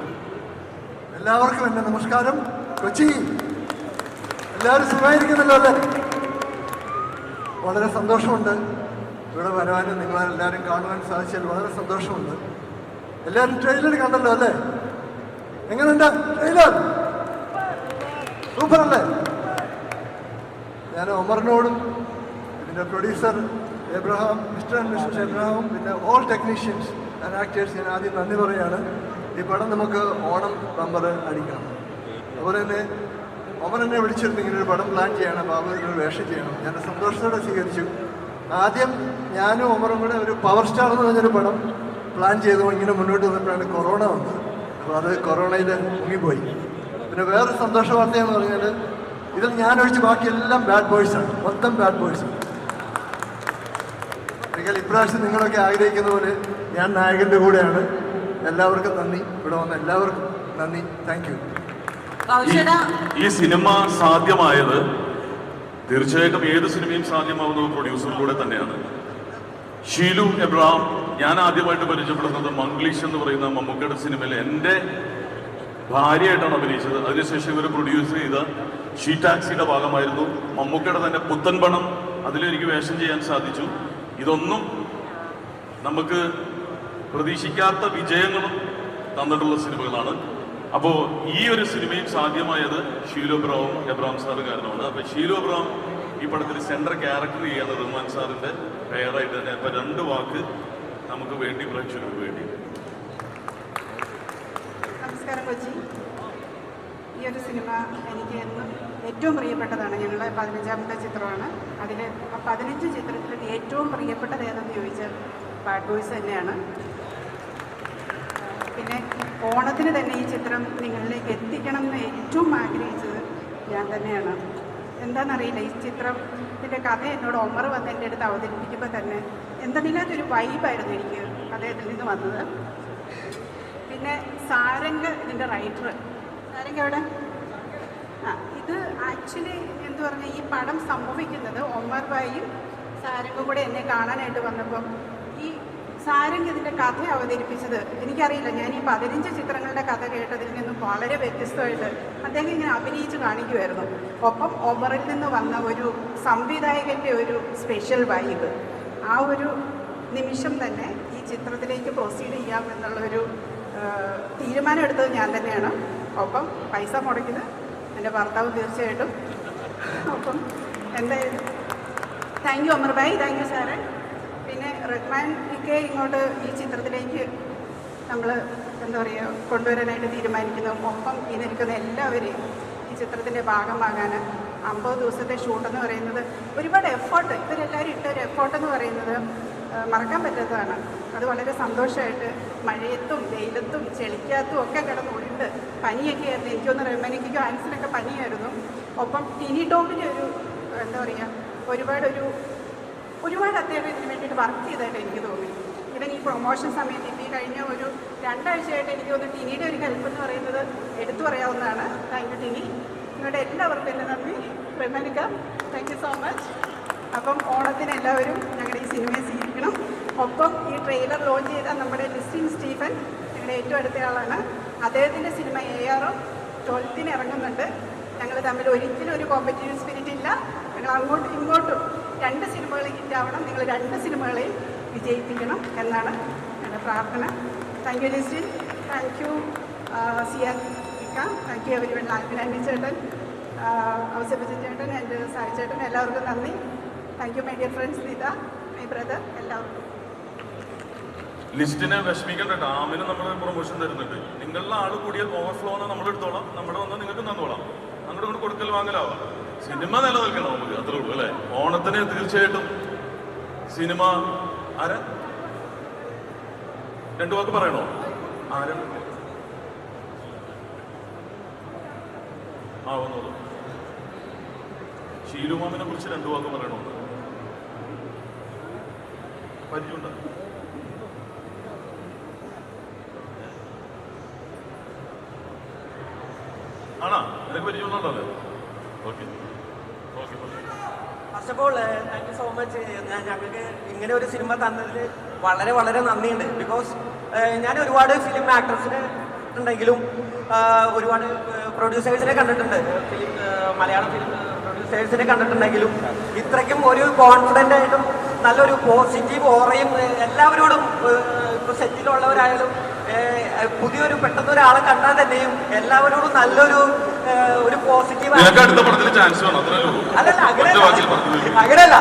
എല്ലാവർക്കും എൻ്റെ നമസ്കാരം. കൊച്ചി എല്ലാവരും സുഖമായിരിക്കുന്നല്ലോ അല്ലേ? വളരെ സന്തോഷമുണ്ട് ഇവിടെ വരാനും നിങ്ങളെല്ലാവരും കാണുവാൻ സാധിച്ചതിൽ വളരെ സന്തോഷമുണ്ട്. എല്ലാവരും ട്രെയിലർ കണ്ടല്ലോ അല്ലേ? എങ്ങനെയുണ്ട് ട്രെയിലർ? സൂപ്പർ അല്ലേ? ഞാൻ ഒമറിനോടും ഇതിൻ്റെ producer Abraham, mister and missus എബ്രഹാമും, പിന്നെ ഓൾ ടെക്നീഷ്യൻസ് ആൻഡ് ആക്ടേഴ്സ് ഞാൻ ആദ്യം നന്ദി പറയുകയാണ്. ഈ പടം നമുക്ക് ഓണം ബമ്പർ അടിക്കണം. അതുപോലെ തന്നെ ഒമർ എന്നെ വിളിച്ചിരുന്നു, ഇങ്ങനെ ഒരു പടം പ്ലാൻ ചെയ്യണം, ബാബു ഇതിനൊരു വേഷം ചെയ്യണം. ഞാൻ സന്തോഷത്തോടെ സ്വീകരിച്ചു. ആദ്യം ഞാനും ഒമറും കൂടെ ഒരു പവർ സ്റ്റാർ എന്ന് പറഞ്ഞൊരു പടം പ്ലാൻ ചെയ്തു. ഇങ്ങനെ മുന്നോട്ട് വന്നപ്പോഴാണ് കൊറോണ വന്നത്. അപ്പോൾ അത് കൊറോണയിൽ മുങ്ങിപ്പോയി. പിന്നെ വേറൊരു സന്തോഷ വാർത്തയെന്ന് പറഞ്ഞാൽ ഇതിൽ ഞാനൊഴിച്ച് ബാക്കി എല്ലാം ബാഡ് ബോയ്സാണ്, മൊത്തം ബാഡ് ബോയ്സാണ്. ഒരിക്കൽ ഇപ്രാവശ്യം നിങ്ങളൊക്കെ ആഗ്രഹിക്കുന്ന പോലെ ഞാൻ നായകൻ്റെ കൂടെയാണ്. എല്ലാവർക്കും നന്ദി, ഇവിടെ വന്ന എല്ലാവർക്കും നന്ദി. Thank you. ഈ സിനിമ സാധ്യമായത് തീർച്ചയായിട്ടും ഏത് സിനിമയും സാധ്യമാവുന്നത് പ്രൊഡ്യൂസറിലൂടെ തന്നെയാണ്. ഷീലു എബ്രഹാം ഞാൻ ആദ്യമായിട്ട് പരിചയപ്പെടുന്നത് മംഗ്ലീഷ് എന്ന് പറയുന്ന മമ്മൂക്കയുടെ സിനിമയിൽ എൻ്റെ ഭാര്യയായിട്ടാണ് അഭിനയിച്ചത്. അതിനുശേഷം ഇവർ പ്രൊഡ്യൂസ് ചെയ്ത ഷീ ടാക്സിയുടെ ഭാഗമായിരുന്നു. മമ്മൂക്കയുടെ തന്നെ പുത്തൻ പണം, അതിലെനിക്ക് വേഷം ചെയ്യാൻ സാധിച്ചു. ഇതൊന്നും നമുക്ക് പ്രതീക്ഷിക്കാത്ത വിജയങ്ങളും തന്നിട്ടുള്ള സിനിമകളാണ്. അപ്പോൾ ഈ ഒരു സിനിമയും സാധ്യമായത് ഷീലു എബ്രഹാം സാറ് കാരണമാണ്. അപ്പോൾ ഷീലു എബ്രഹാം ഈ പടത്തിൽ സെൻട്രൽ ക്യാരക്ടർ ചെയ്യാൻ റഹ്മാൻ സാറിൻ്റെ പേരായിട്ട് തന്നെ. അപ്പോൾ 2 വാക്ക് നമുക്ക് വേണ്ടി, പ്രേക്ഷകർക്ക് വേണ്ടി. നമസ്കാരം കൊച്ചി. ഈ ഒരു സിനിമ എനിക്ക് എന്നും ഏറ്റവും പ്രിയപ്പെട്ടതാണ്. ഞങ്ങളുടെ 15ാമത്തെ ചിത്രമാണ്. അതിൽ 15 ചിത്രത്തിൽ ഏറ്റവും പ്രിയപ്പെട്ടത് ഏതെന്ന് ചോദിച്ചാൽ ബാഡ് ബോയ്സ് തന്നെയാണ്. പിന്നെ ഓണത്തിന് തന്നെ ഈ ചിത്രം നിങ്ങളിലേക്ക് എത്തിക്കണം എന്ന് ഏറ്റവും ആഗ്രഹിച്ചത് ഞാൻ തന്നെയാണ്. എന്താണെന്നറിയില്ല, ഈ ചിത്രത്തിൻ്റെ കഥ എന്നോട് ഒമർ വന്ന് എൻ്റെ അടുത്ത് അവതരിപ്പിക്കുമ്പോൾ തന്നെ എന്തെന്നില്ലാത്തൊരു വൈബായിരുന്നു എനിക്ക് അദ്ദേഹത്തിൽ നിന്ന് വന്നത്. പിന്നെ സാരംഗ് ഇതിൻ്റെ റൈറ്റർ, സാരംഗ് എവിടെ? ഇത് ആക്ച്വലി എന്തു പറഞ്ഞാൽ ഈ പടം സംഭവിക്കുന്നത് ഒമർ ഭായിയും സാരംഗും കൂടെ എന്നെ കാണാനായിട്ട് വന്നപ്പം ഈ സാരംഗ് ഇതിൻ്റെ കഥ അവതരിപ്പിച്ചത് എനിക്കറിയില്ല. ഞാൻ ഈ 15 ചിത്രങ്ങളുടെ കഥ കേട്ടതിൽ നിന്നും വളരെ വ്യത്യസ്തമായിട്ട് അദ്ദേഹം ഇങ്ങനെ അഭിനയിച്ച് കാണിക്കുമായിരുന്നു. ഒപ്പം ഒമറിൽ നിന്ന് വന്ന ഒരു സംവിധായകൻ്റെ ഒരു സ്പെഷ്യൽ വൈബ്, ആ ഒരു നിമിഷം തന്നെ ഈ ചിത്രത്തിലേക്ക് പ്രൊസീഡ് ചെയ്യാം എന്നുള്ളൊരു തീരുമാനം എടുത്തത് ഞാൻ തന്നെയാണ്. ഒപ്പം പൈസ മുടക്കിയത് എൻ്റെ ഭർത്താവ് തീർച്ചയായിട്ടും. അപ്പം എന്തായാലും thank U Omar bhai, thank you sir. പിന്നെ റഹ്മാൻ ഒക്കെ ഇങ്ങോട്ട് ഈ ചിത്രത്തിലേക്ക് നമ്മൾ എന്താ പറയുക കൊണ്ടുവരാനായിട്ട് തീരുമാനിക്കുന്നു. ഒപ്പം ഈ നിൽക്കുന്ന എല്ലാവരെയും ഈ ചിത്രത്തിൻ്റെ ഭാഗമാകാൻ 50 ദിവസത്തെ ഷൂട്ടെന്ന് പറയുന്നത് ഒരുപാട് എഫേർട്ട്, ഇവരെല്ലാവരും ഇട്ടൊരു എഫേർട്ടെന്ന് പറയുന്നത് മറക്കാൻ പറ്റാത്തതാണ്. അത് വളരെ സന്തോഷമായിട്ട് മഴയത്തും വെയിലത്തും ചെളിക്കകത്തും ഒക്കെ കിടന്നുണ്ട്. പനിയൊക്കെ ആയിരുന്നു. എനിക്കൊന്ന് റഹ്മാനിക്കും ആൻസിനൊക്കെ പനിയായിരുന്നു. ഒപ്പം ടിനി ടോമിൻ്റെ ഒരു എന്താ പറയുക ഒരുപാട് അദ്ദേഹം ഇതിന് വേണ്ടിയിട്ട് വർക്ക് ചെയ്തതായിട്ട് എനിക്ക് തോന്നി. ഇവൻ ഈ പ്രൊമോഷൻ സമയത്ത് ഇപ്പോൾ ഈ കഴിഞ്ഞ ഒരു 2 ആഴ്ചയായിട്ട് എനിക്ക് തോന്നുന്നു ടിനിയുടെ ഒരു ഹെൽപ്പ് എന്ന് പറയുന്നത് എടുത്തു പറയാവുന്നതാണ്. Thank you Tini. നിങ്ങളുടെ എല്ലാവർക്കും എൻ്റെ നന്ദി. റഹ്മാനിക്ക, താങ്ക് യു സോ മച്ച്. അപ്പം ഓണത്തിന് എല്ലാവരും ഞങ്ങളുടെ ഈ സിനിമയെ സ്വീകരിക്കണം. ഒപ്പം ഈ ട്രെയിലർ ലോഞ്ച് ചെയ്ത നമ്മുടെ ലിസ്റ്റിൻ സ്റ്റീഫൻ, ഞങ്ങളുടെ ഏറ്റവും അടുത്തയാളാണ്. അദ്ദേഹത്തിൻ്റെ സിനിമ AR 12 ഇറങ്ങുന്നുണ്ട്. ഞങ്ങൾ തമ്മിൽ ഒരിക്കലും ഒരു കോമ്പറ്റീവ് സ്പിരിറ്റ് ഇല്ല. ഞങ്ങൾ അങ്ങോട്ടും ഇങ്ങോട്ടും 2 സിനിമകൾ ഹിറ്റാവണം. നിങ്ങൾ 2 സിനിമകളെയും വിജയിപ്പിക്കണം എന്നാണ് ഞങ്ങളുടെ പ്രാർത്ഥന. Thank you Listin, thank you CR ഇക്ക, താങ്ക് യു എവരിവൺ, ലാൽവിൻ ആൻഡി ചേട്ടൻ, ഔസേപ്പച്ചൻ ചേട്ടൻ, എൻ്റെ സായി ചേട്ടൻ, എല്ലാവർക്കും നന്ദി. Thank you my dear friends, Nitha, my brother, എല്ലാവർക്കും. ലിസ്റ്റിനെ വിഷമിക്കേണ്ട, ഡാമിന് നമ്മൾ പ്രൊമോഷൻ തരുന്നുണ്ട്. നിങ്ങളുടെ ആൾ കൂടിയ ഓവർഫ്ലോ നമ്മൾ എടുത്തോളാം, നമ്മൾ വന്നാൽ നിങ്ങൾക്ക് തന്നോളാം. അങ്ങോട്ട് ഇങ്ങോട്ട് കൊടുക്കൽ വാങ്ങലാവാം. സിനിമ നിലനിൽക്കണം നമുക്ക്, അത്രേ ഉള്ളൂ അല്ലേ? ഓണത്തിന് തീർച്ചയായിട്ടും സിനിമ ആരാ 2 വാക്ക് പറയണോ? ആരാ വന്നോളൂ. ഷീലുമാമിനെ കുറിച്ച് 2 വാക്ക് പറയണോ? പരിചയമുണ്ടോ? ആണോ? എനിക്ക് പരിചയമുണ്ടല്ലേ? Okay okay. First of all thank you so much. ഞങ്ങൾക്ക് ഇങ്ങനെ ഒരു സിനിമ തന്നതിൽ വളരെ വളരെ നന്ദിയുണ്ട്. ബിക്കോസ് ഞാൻ ഒരുപാട് ഫിലിം ആക്ടേഴ്സിനെ ഉണ്ടെങ്കിലും ഒരുപാട് പ്രൊഡ്യൂസേഴ്സിനെ കണ്ടിട്ടുണ്ട്, മലയാളം ഫിലിം പ്രൊഡ്യൂസേഴ്സിനെ കണ്ടിട്ടുണ്ടെങ്കിലും ഇത്രയ്ക്കും ഒരു കോൺഫിഡൻ്റ് ആയിട്ടും നല്ലൊരു പോസിറ്റീവ് ഓറയും എല്ലാവരോടും, ഇപ്പോൾ സെറ്റിലുള്ളവരായാലും പുതിയൊരു പെട്ടെന്ന് ഒരാളെ കണ്ടാൽ തന്നെയും എല്ലാവരോടും നല്ലൊരു ഒരു പോസിറ്റീവ്. അടുത്ത പടത്തിന് ചാൻസ് വേണം. അല്ലല്ല, അങ്ങനെയല്ല.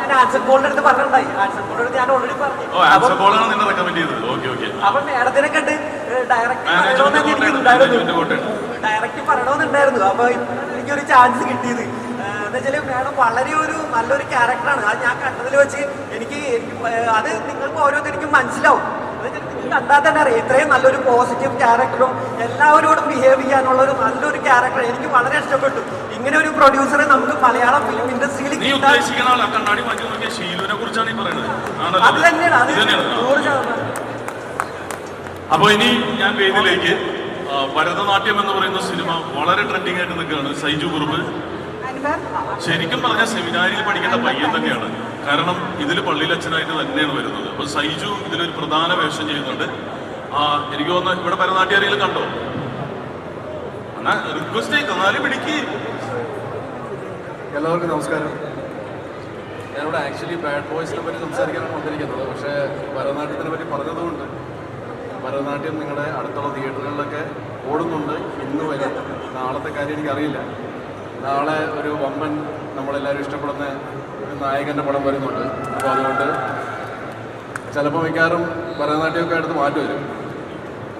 ഞാൻ ആൻസർ ബോളിന്റെ അടുത്ത് പറഞ്ഞിട്ടുണ്ടായി. ആൻസർ ബോളിന്റെ അടുത്ത് ഞാൻ ഓൾറെഡി പറഞ്ഞു. അപ്പൊ മേഡത്തിനെ കണ്ട് ഡയറക്റ്റ് പറയണമെന്നുണ്ടായിരുന്നു. അപ്പൊ എനിക്കൊരു ചാൻസ് കിട്ടിയത് എന്താ വെച്ചാൽ മേഡം വളരെ ഒരു നല്ലൊരു ക്യാരക്ടറാണ്. അത് ഞാൻ കണ്ടതിൽ വെച്ച് എനിക്ക് അത് നിങ്ങൾക്ക് ഓരോരുത്തർക്കും മനസ്സിലാവും. കണ്ടാൽ തന്നെ അറിയാം, ഇത്രയും നല്ലൊരു പോസിറ്റീവ് ക്യാരക്ടറും എല്ലാവരോടും ബിഹേവ് ചെയ്യാനുള്ള ഒരു നല്ലൊരു ക്യാരക്ടർ എനിക്ക് വളരെ ഇഷ്ടപ്പെട്ടു. ഇങ്ങനെ ഒരു പ്രൊഡ്യൂസറെ നമുക്ക് മലയാളം ഫിലിം ഇൻഡസ്ട്രിയിൽ അത് തന്നെയാണ്, അത് 100%. അപ്പൊ ഇനി ഞാൻ വേദിയിലേക്ക് ഭരതനാട്യം എന്ന് പറയുന്ന സിനിമ വളരെ ട്രെൻഡിങ് ആയിട്ട് നിൽക്കുകയാണ്. സൈജു കുറുപ്പ് ശരിക്കും പറഞ്ഞ സെമിനാരിയിൽ പഠിക്കേണ്ട പയ്യൻ തന്നെയാണ്. കാരണം ഇതിൽ പള്ളിയിലച്ഛനായിട്ട് തന്നെയാണ് വരുന്നത്. അപ്പൊ സൈജു ഇതിലൊരു പ്രധാന വേഷം ചെയ്യുന്നുണ്ട്. എനിക്ക് തോന്നുന്നു ഇവിടെ ഭരതനാട്യം ആരെങ്കിലും കണ്ടോ? എന്നാ റിക്വസ്റ്റ് തന്നാലും പിടിക്ക്. എല്ലാവർക്കും നമസ്കാരം. ഞാനിവിടെ ആക്ച്വലി ബാഡ് ബോയ്സിനെ പറ്റി സംസാരിക്കാനാണ് വന്നിരിക്കുന്നത്. പക്ഷേ ഭരതനാട്യത്തിനെ പറ്റി പറഞ്ഞതുകൊണ്ട്, ഭരതനാട്യം നിങ്ങളുടെ അടുത്തുള്ള തിയേറ്ററുകളിലൊക്കെ ഓടുന്നുണ്ട് ഇന്ന് വരെ. നാളത്തെ കാര്യം എനിക്കറിയില്ല. നാളെ ഒരു വമ്പൻ നമ്മളെല്ലാവരും ഇഷ്ടപ്പെടുന്ന ഒരു നായകൻ്റെ പടം വരുന്നുണ്ട്. അപ്പോൾ അതുകൊണ്ട് ചിലപ്പോൾ മിക്കാറും ഭരതനാട്യമൊക്കെ അടുത്ത് മാറ്റി വരും.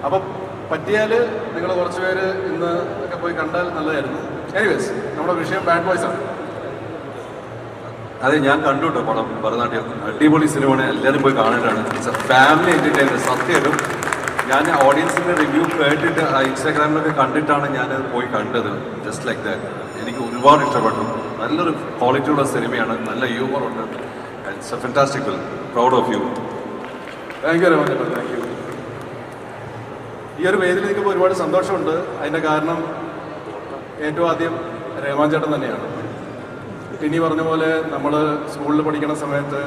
അപ്പം പറ്റിയാൽ നിങ്ങൾ കുറച്ച് പേര് ഇന്ന് ഒക്കെ പോയി കണ്ടാൽ നല്ലതായിരുന്നു. എനിവേസ്, നമ്മുടെ വിഷയം ബാഡ് ബോയ്സ് ആണ്. അതെ, ഞാൻ കണ്ടുട്ടോ പടം ഭരതനാട്യം. അടിപൊളി സിനിമയാണ്, എല്ലാവരും പോയി കാണേണ്ടതാണ്. It's A family entertainer. സത്യമായിട്ടും ഞാൻ ഓഡിയൻസിൻ്റെ റിവ്യൂ കേട്ടിട്ട് ഇൻസ്റ്റാഗ്രാമിലൊക്കെ കണ്ടിട്ടാണ് ഞാനത് പോയി കണ്ടത്. Just like that. എനിക്ക് ഒരുപാട് ഇഷ്ടപ്പെട്ടു. നല്ലൊരു ക്വാളിറ്റിയുള്ള സിനിമയാണ്, നല്ല ഹ്യൂമറുണ്ട്. It's a fantastic film. Proud of you. Thank you Ramesh, thank you. ഈ ഒരു വേദിയിൽ നിൽക്കുമ്പോൾ ഒരുപാട് സന്തോഷമുണ്ട്. അതിൻ്റെ കാരണം ഏറ്റവും ആദ്യം രഹ്മാൻ ചേട്ടൻ തന്നെയാണ്. ടിനി പറഞ്ഞ പോലെ നമ്മൾ സ്കൂളിൽ പഠിക്കുന്ന സമയത്ത്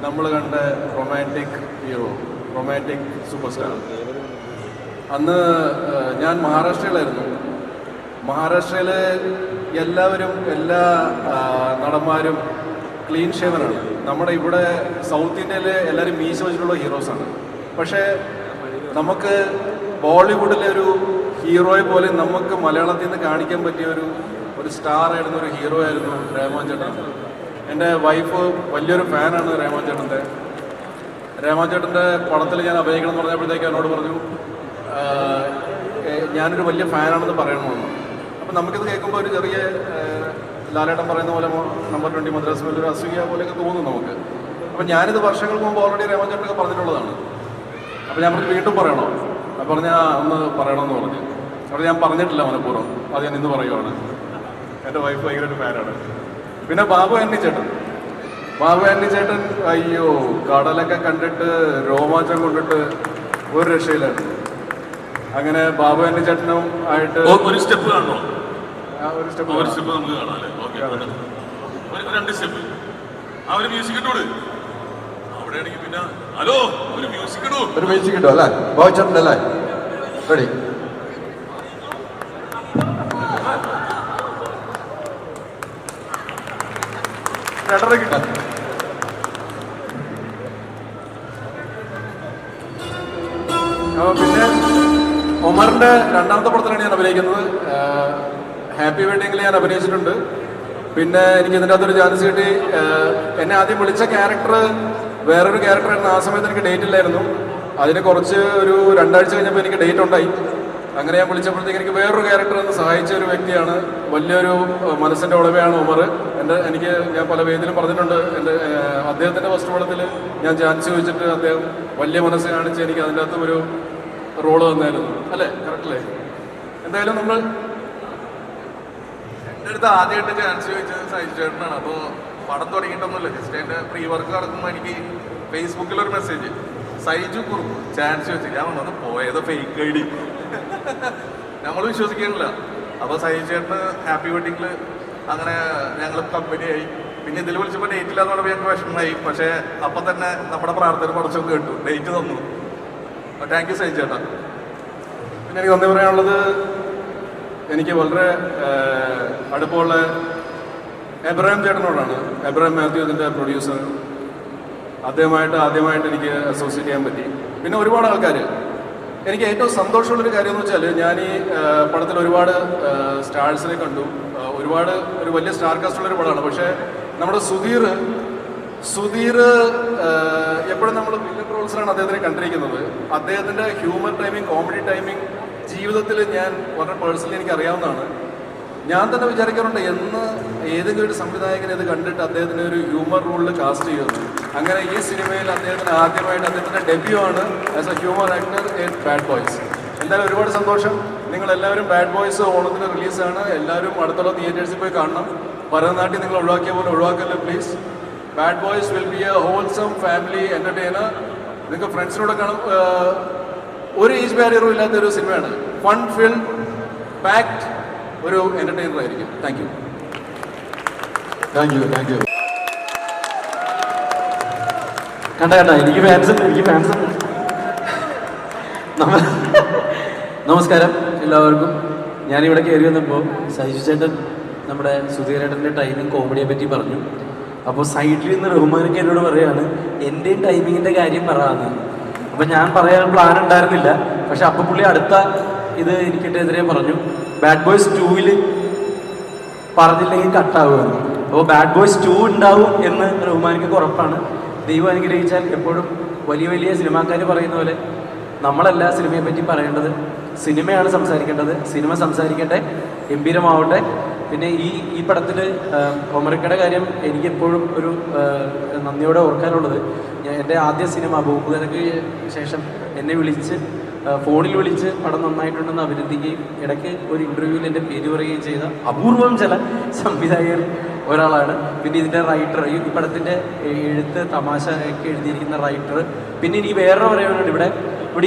നമ്മൾ കണ്ട romantic hero, romantic super star. അന്ന് ഞാൻ മഹാരാഷ്ട്രയിലായിരുന്നു. മഹാരാഷ്ട്രയിലെ എല്ലാവരും, എല്ലാ നടന്മാരും ക്ലീൻ ഷേവനാണ്. നമ്മുടെ ഇവിടെ സൗത്ത് ഇന്ത്യയിലെ എല്ലാവരും മീശ വെച്ചിട്ടുള്ള ഹീറോസാണ്. പക്ഷേ നമുക്ക് ബോളിവുഡിലെ ഒരു ഹീറോയെ പോലെ നമുക്ക് മലയാളത്തിൽ നിന്ന് കാണിക്കാൻ പറ്റിയ ഒരു സ്റ്റാർ ആയിരുന്നു, ഒരു ഹീറോ ആയിരുന്നു രഹ്മാൻ ചേട്ടൻ. എൻ്റെ വൈഫ് വലിയൊരു ഫാനാണ് രഹ്മാൻ ചേട്ടൻ്റെ. രഹ്മാൻ ചേട്ടൻ്റെ പടത്തിൽ ഞാൻ അഭിനയിക്കണം എന്ന് പറഞ്ഞപ്പോഴത്തേക്ക് എന്നോട് പറഞ്ഞു ഞാനൊരു വലിയ ഫാനാണെന്ന് പറയണമെന്ന്. അപ്പം നമുക്കിത് കേൾക്കുമ്പോൾ ഒരു ചെറിയ ലാലേട്ടൻ പറയുന്ന പോലെ നമ്പർ 20 മദ്രാസ് ഒരു അസൂയ പോലെയൊക്കെ തോന്നും നമുക്ക്. അപ്പം ഞാനിത് വർഷങ്ങൾക്ക് മുമ്പ് ഓൾറെഡി രഹ്മാൻ ചേട്ടനൊക്കെ പറഞ്ഞിട്ടുള്ളതാണ്. അപ്പം ഞാൻ പറഞ്ഞു വീണ്ടും പറയണോ? അപ്പം പറഞ്ഞാൽ ഒന്ന് പറയണമെന്ന് പറഞ്ഞു. അവിടെ ഞാൻ പറഞ്ഞിട്ടില്ല മനഃപൂർവ്വം, അത് ഞാൻ ഇന്ന് പറയുവാണ്. എൻ്റെ വൈഫ് ഭയങ്കര ഒരു ഫാനാണ്. പിന്നെ ബാബു ആൻ്റണി ചേട്ടൻ, അയ്യോ കടലൊക്കെ കണ്ടിട്ട് രോമാഞ്ചം കൊണ്ടിട്ട് ഒരു രക്ഷയിലാണ്. അങ്ങനെ ബാബു ആൻ്റണി ചേട്ടനും ആയിട്ട് ഒരു സ്റ്റെപ്പ് കാണണോ? ഒരു സ്റ്റെപ്പ് നമുക്ക് കാണാം. 2 സ്റ്റെപ്പ്. ആ ഒരു മ്യൂസിക് ഇട്ടോട്. അവിടെ അവിടെയാണെങ്കിൽ പിന്നെ ഹലോ ഒരു മ്യൂസിക് ഇടൂ. ഒരു മ്യൂസിക് കിട്ടും അല്ലേ? ബോച്ചല്ലേ? റെഡി? കിട്ടാം. പിന്നെ ഒമറിന്റെ രണ്ടാമത്തെ പടത്തിലാണ് ഞാൻ അഭിനയിക്കുന്നത്. ഹാപ്പി വെഡിങ്ങിൽ ഞാൻ അഭിനയിച്ചിട്ടുണ്ട്. പിന്നെ എനിക്ക് ഇതിൻ്റെ അകത്തൊരു ചാൻസ് കിട്ടി. എന്നെ ആദ്യം വിളിച്ച ക്യാരക്ടർ വേറൊരു ക്യാരക്ടറായിരുന്നു. ആ സമയത്ത് എനിക്ക് ഡേറ്റ് ഇല്ലായിരുന്നു. അതിന് കുറച്ച് ഒരു 2 ആഴ്ച കഴിഞ്ഞപ്പോൾ എനിക്ക് ഡേറ്റ് ഉണ്ടായി. അങ്ങനെ ഞാൻ വിളിച്ചപ്പോഴത്തേക്ക് എനിക്ക് വേറൊരു ക്യാരക്ടർ എന്ന് സഹായിച്ച ഒരു വ്യക്തിയാണ്. വലിയൊരു മനസ്സിൻ്റെ ഉടമയാണ് ഉമർ. ഞാൻ പല വേദിയിലും പറഞ്ഞിട്ടുണ്ട്. അദ്ദേഹത്തിൻ്റെ ഫസ്റ്റ് പടത്തിൽ ഞാൻ ചാൻസ് ചോദിച്ചിട്ട് അദ്ദേഹം വലിയ മനസ്സ് കാണിച്ച് എനിക്ക് അതിൻ്റെ അകത്തും ഒരു റോള് തന്നായിരുന്നു. അല്ലേ? കറക്റ്റല്ലേ? എന്തായാലും നമ്മൾ എൻ്റെ അടുത്ത് ആദ്യമായിട്ട് ചാൻസ് ചോദിച്ചത് സൈജു ചേട്ടനാണ്. അപ്പോൾ പടം തുടങ്ങിയിട്ടൊന്നുമില്ല, ജസ്റ്റ് എൻ്റെ പ്രീ വർക്ക് നടക്കുമ്പോൾ എനിക്ക് ഫേസ്ബുക്കിലൊരു മെസ്സേജ്, സൈജു കുറുപ്പ് ചാൻസ് ചോദിച്ചു. ഞാൻ വന്നത് പോയത് ഫേക്ക് ഐ ഡി, നമ്മൾ വിശ്വസിക്കുന്നില്ല. അപ്പോൾ സൈജു ചേട്ടന് ഹാപ്പി വെഡിങ്ങിൽ അങ്ങനെ ഞങ്ങൾ കമ്പനിയായി. പിന്നെ ഇതിൽ വിളിച്ചപ്പോൾ ഡേറ്റ് ഇല്ലാന്ന് പറഞ്ഞപ്പോൾ ഞങ്ങൾക്ക് വിഷമമായി. പക്ഷേ അപ്പം തന്നെ നമ്മുടെ പ്രാർത്ഥന പഠിച്ചൊക്കെ കേട്ടു, ഡേറ്റ് തന്നു. താങ്ക് യു സൈജു ചേട്ടാ. പിന്നെ എനിക്ക് നന്ദി പറയാനുള്ളത്, എനിക്ക് വളരെ അടുപ്പമുള്ള എബ്രഹാം ചേട്ടനോടാണ്. എബ്രഹാം മാത്യു ഇതിൻ്റെ പ്രൊഡ്യൂസർ. അദ്ദേഹമായിട്ട് ആദ്യമായിട്ട് എനിക്ക് അസോസിയേറ്റ് ചെയ്യാൻ പറ്റി. പിന്നെ ഒരുപാട് ആൾക്കാർ. എനിക്ക് ഏറ്റവും സന്തോഷമുള്ളൊരു കാര്യം എന്ന് വെച്ചാൽ, ഞാൻ ഈ പടത്തിൽ ഒരുപാട് സ്റ്റാർസിനെ കണ്ടു. ഒരു വലിയ സ്റ്റാർ കാസ്റ്റുള്ളൊരു പടമാണ്. പക്ഷേ നമ്മുടെ സുധീർ എപ്പോഴും നമ്മൾ വില്ലൻ റോൾസിലാണ് അദ്ദേഹത്തിനെ കണ്ടിരിക്കുന്നത്. അദ്ദേഹത്തിൻ്റെ ഹ്യൂമർ ടൈമിങ്, കോമഡി ടൈമിങ് ജീവിതത്തിൽ ഞാൻ വളരെ പേഴ്സണലി എനിക്ക് അറിയാവുന്നതാണ്. ഞാൻ തന്നെ വിചാരിക്കാറുണ്ട് എന്ന് ഏതെങ്കിലും ഒരു സംവിധായകൻ ഇത് കണ്ടിട്ട് അദ്ദേഹത്തിന് ഒരു ഹ്യൂമർ റോളിൽ കാസ്റ്റ് ചെയ്യുന്നു. അങ്ങനെ ഈ സിനിമയിൽ അദ്ദേഹത്തിന് ആദ്യമായിട്ട് അദ്ദേഹത്തിൻ്റെ ഡെബ്യൂ ആണ് as A humour actor in bad boys. എന്തായാലും ഒരുപാട് സന്തോഷം. നിങ്ങളെല്ലാവരും ബാഡ് ബോയ്സ് ഓണത്തിന് റിലീസാണ്. എല്ലാവരും അടുത്തുള്ള തിയേറ്റേഴ്സിൽ പോയി കാണണം. ഭരതനാട്യം നിങ്ങൾ ഒഴിവാക്കിയ പോലെ ഒഴിവാക്കല്ലേ please. Bad boys will be a wholesome family entertainer. നിങ്ങൾക്ക് ഫ്രണ്ട്സിനോട് കാണും. ഒരു ഏജ് ബാരിയറും ഇല്ലാത്ത ഒരു സിനിമയാണ്. ഫൺ ഫിൽം പാക്ഡ് ഒരു എൻ്റർടൈനർ ആയിരിക്കും. Thank you. കണ്ട എനിക്ക് ഫാൻസ് നമസ്കാരം എല്ലാവർക്കും. ഞാനിവിടെ കയറി വന്നപ്പോൾ സൈജു ചേട്ടൻ നമ്മുടെ സുധീരേട്ടൻ്റെ ടൈമിങ് കോമഡിയെ പറ്റി പറഞ്ഞു. അപ്പോൾ സൈഡിൽ നിന്ന് റഹ്മാനൊക്കെ എന്നോട് പറയുകയാണ് എൻ്റെയും ടൈമിങ്ങിൻ്റെ കാര്യം പറയാമെന്ന്. അപ്പം ഞാൻ പറയാൻ പ്ലാൻ ഉണ്ടായിരുന്നില്ല. പക്ഷെ അപ്പം പുള്ളി അടുത്ത ഇത് എനിക്കെതിരെ പറഞ്ഞു, ബാഡ് ബോയ്സ് 2 പറഞ്ഞില്ലെങ്കിൽ കട്ടാവുമെന്ന്. അപ്പോൾ ബാഡ് ബോയ്സ് 2 ഉണ്ടാവും എന്ന് റഹ്മാനിക്ക് ഉറപ്പാണ്. ദൈവം അനുഗ്രഹിച്ചാൽ എപ്പോഴും വലിയ വലിയ സിനിമാക്കാർ പറയുന്ന പോലെ നമ്മളല്ല സിനിമയെ പറ്റി പറയേണ്ടത്, സിനിമയാണ് സംസാരിക്കേണ്ടത്. സിനിമ സംസാരിക്കട്ടെ, ഗംഭീരമാവട്ടെ. പിന്നെ ഈ പടത്തിൽ ഒമറിക്കയുടെ കാര്യം എനിക്കെപ്പോഴും ഒരു നന്ദിയോടെ ഓർക്കാനുള്ളത്, എൻ്റെ ആദ്യ സിനിമ ഭൂമുഖതയ്ക്ക് ശേഷം എന്നെ ഫോണിൽ വിളിച്ച് പടം നന്നായിട്ടുണ്ടെന്ന് അഭിനന്ദിക്കുകയും ഇടയ്ക്ക് ഒരു ഇൻ്റർവ്യൂവിൽ എൻ്റെ പേര് പറയുകയും ചെയ്ത അപൂർവം ചില സംവിധായകർ ഒരാളാണ്. പിന്നെ ഇതിൻ്റെ റൈറ്റർ, ഈ പടത്തിൻ്റെ എഴുത്ത് തമാശ ഒക്കെ എഴുതിയിരിക്കുന്ന റൈറ്റർ. പിന്നെ എനിക്ക് വേറെ പറയാനുണ്ട്, ഇവിടെ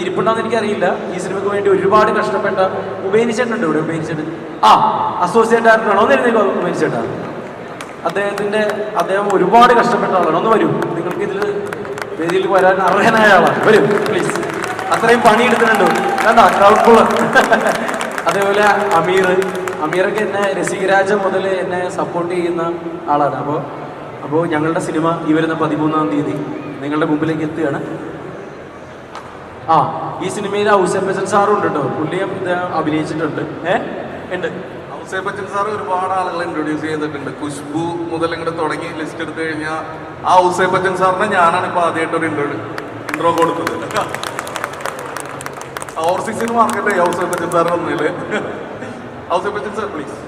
ഇരിപ്പുണ്ടാന്ന് എനിക്കറിയില്ല. ഈ സിനിമയ്ക്ക് വേണ്ടി ഒരുപാട് കഷ്ടപ്പെട്ട ഉപേനിച്ചേട്ടനുണ്ട് ഇവിടെ. ഉപേനിച്ചേട്ടൻ അസോസിയേറ്റ് ഡയറക്ടറാണ്. ഒന്ന് എഴുന്നേക്കോ ഉപേനിച്ചേട്ടാ. അദ്ദേഹം ഒരുപാട് കഷ്ടപ്പെട്ട ആളാണ്. ഒന്ന് വരൂ, നിങ്ങൾക്ക് ഇതിൽ വേദിയിൽ വരാൻ അർഹനായ ആളാണ്. വരും പ്ലീസ്. അത്രയും പണിയെടുക്കുന്നുണ്ട്. കണ്ടോ ക്രൗഡ് ഫുള്ള്. അതേപോലെ അമീറൊക്കെ എന്നെ രസികരാജ മുതൽ എന്നെ സപ്പോർട്ട് ചെയ്യുന്ന ആളാണ്. അപ്പോൾ ഞങ്ങളുടെ സിനിമ ഈ വരുന്ന 13-ാം തീയതി നിങ്ങളുടെ മുമ്പിലേക്ക് എത്തുകയാണ്. ഈ സിനിമയിൽ ഔസേപ്പച്ചൻ സാറും ഉണ്ട് കേട്ടോ. പുള്ളിയും ഇത് അഭിനയിച്ചിട്ടുണ്ട്. ഉണ്ട്. ഔസേപ്പച്ചൻ സാർ ഒരുപാട് ആളുകളെ ഇൻട്രൊഡ്യൂസ് ചെയ്തിട്ടുണ്ട്. ഖുശ്ബു മുതൽ ഇങ്ങോട്ട് തുടങ്ങി ലിസ്റ്റ് എടുത്തു കഴിഞ്ഞാൽ ആ ഔസേപ്പച്ചൻ സാറിനെ ഞാനാണ് ഇപ്പോൾ ആദ്യമായിട്ടൊരു ഇൻട്രോ കൊടുത്തത്. ഓവർസീസിന് മാർക്കറ്റ് ഔസേപ്പച്ചൻ സാർ വന്നില്ലേ. Ouseppachan sir please.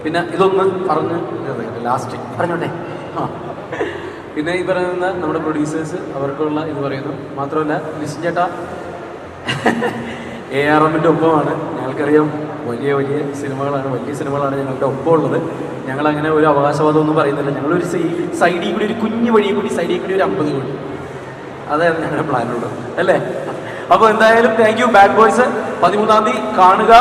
പിന്നെ ഇതൊന്ന് പറഞ്ഞ് ലാസ്റ്റ് പറഞ്ഞോട്ടെ. പിന്നെ ഈ പറയുന്ന നമ്മുടെ പ്രൊഡ്യൂസേഴ്സ് അവർക്കുള്ള ഇത് പറയുന്നു. മാത്രമല്ല ലിസ്റ്റ് ചേട്ടാ ARMൻ്റെ ഒപ്പമാണ്. ഞങ്ങൾക്കറിയാം വലിയ സിനിമകളാണ് ഞങ്ങളുടെ ഒപ്പം ഉള്ളത്. ഞങ്ങളങ്ങനെ ഒരു അവകാശവാദമൊന്നും പറയുന്നില്ല. ഞങ്ങളൊരു സൈഡിൽ കൂടി ഒരു കുഞ്ഞു വഴിയിൽ കൂടി സൈഡിൽ കൂടി ഒരു 50 കോടി, അതായിരുന്നു ഞങ്ങളുടെ പ്ലാനുള്ളത് അല്ലേ. അപ്പോൾ എന്തായാലും താങ്ക് യു. ബാഡ് ബോയ്സ് 13-ാം തീയതി കാണുക,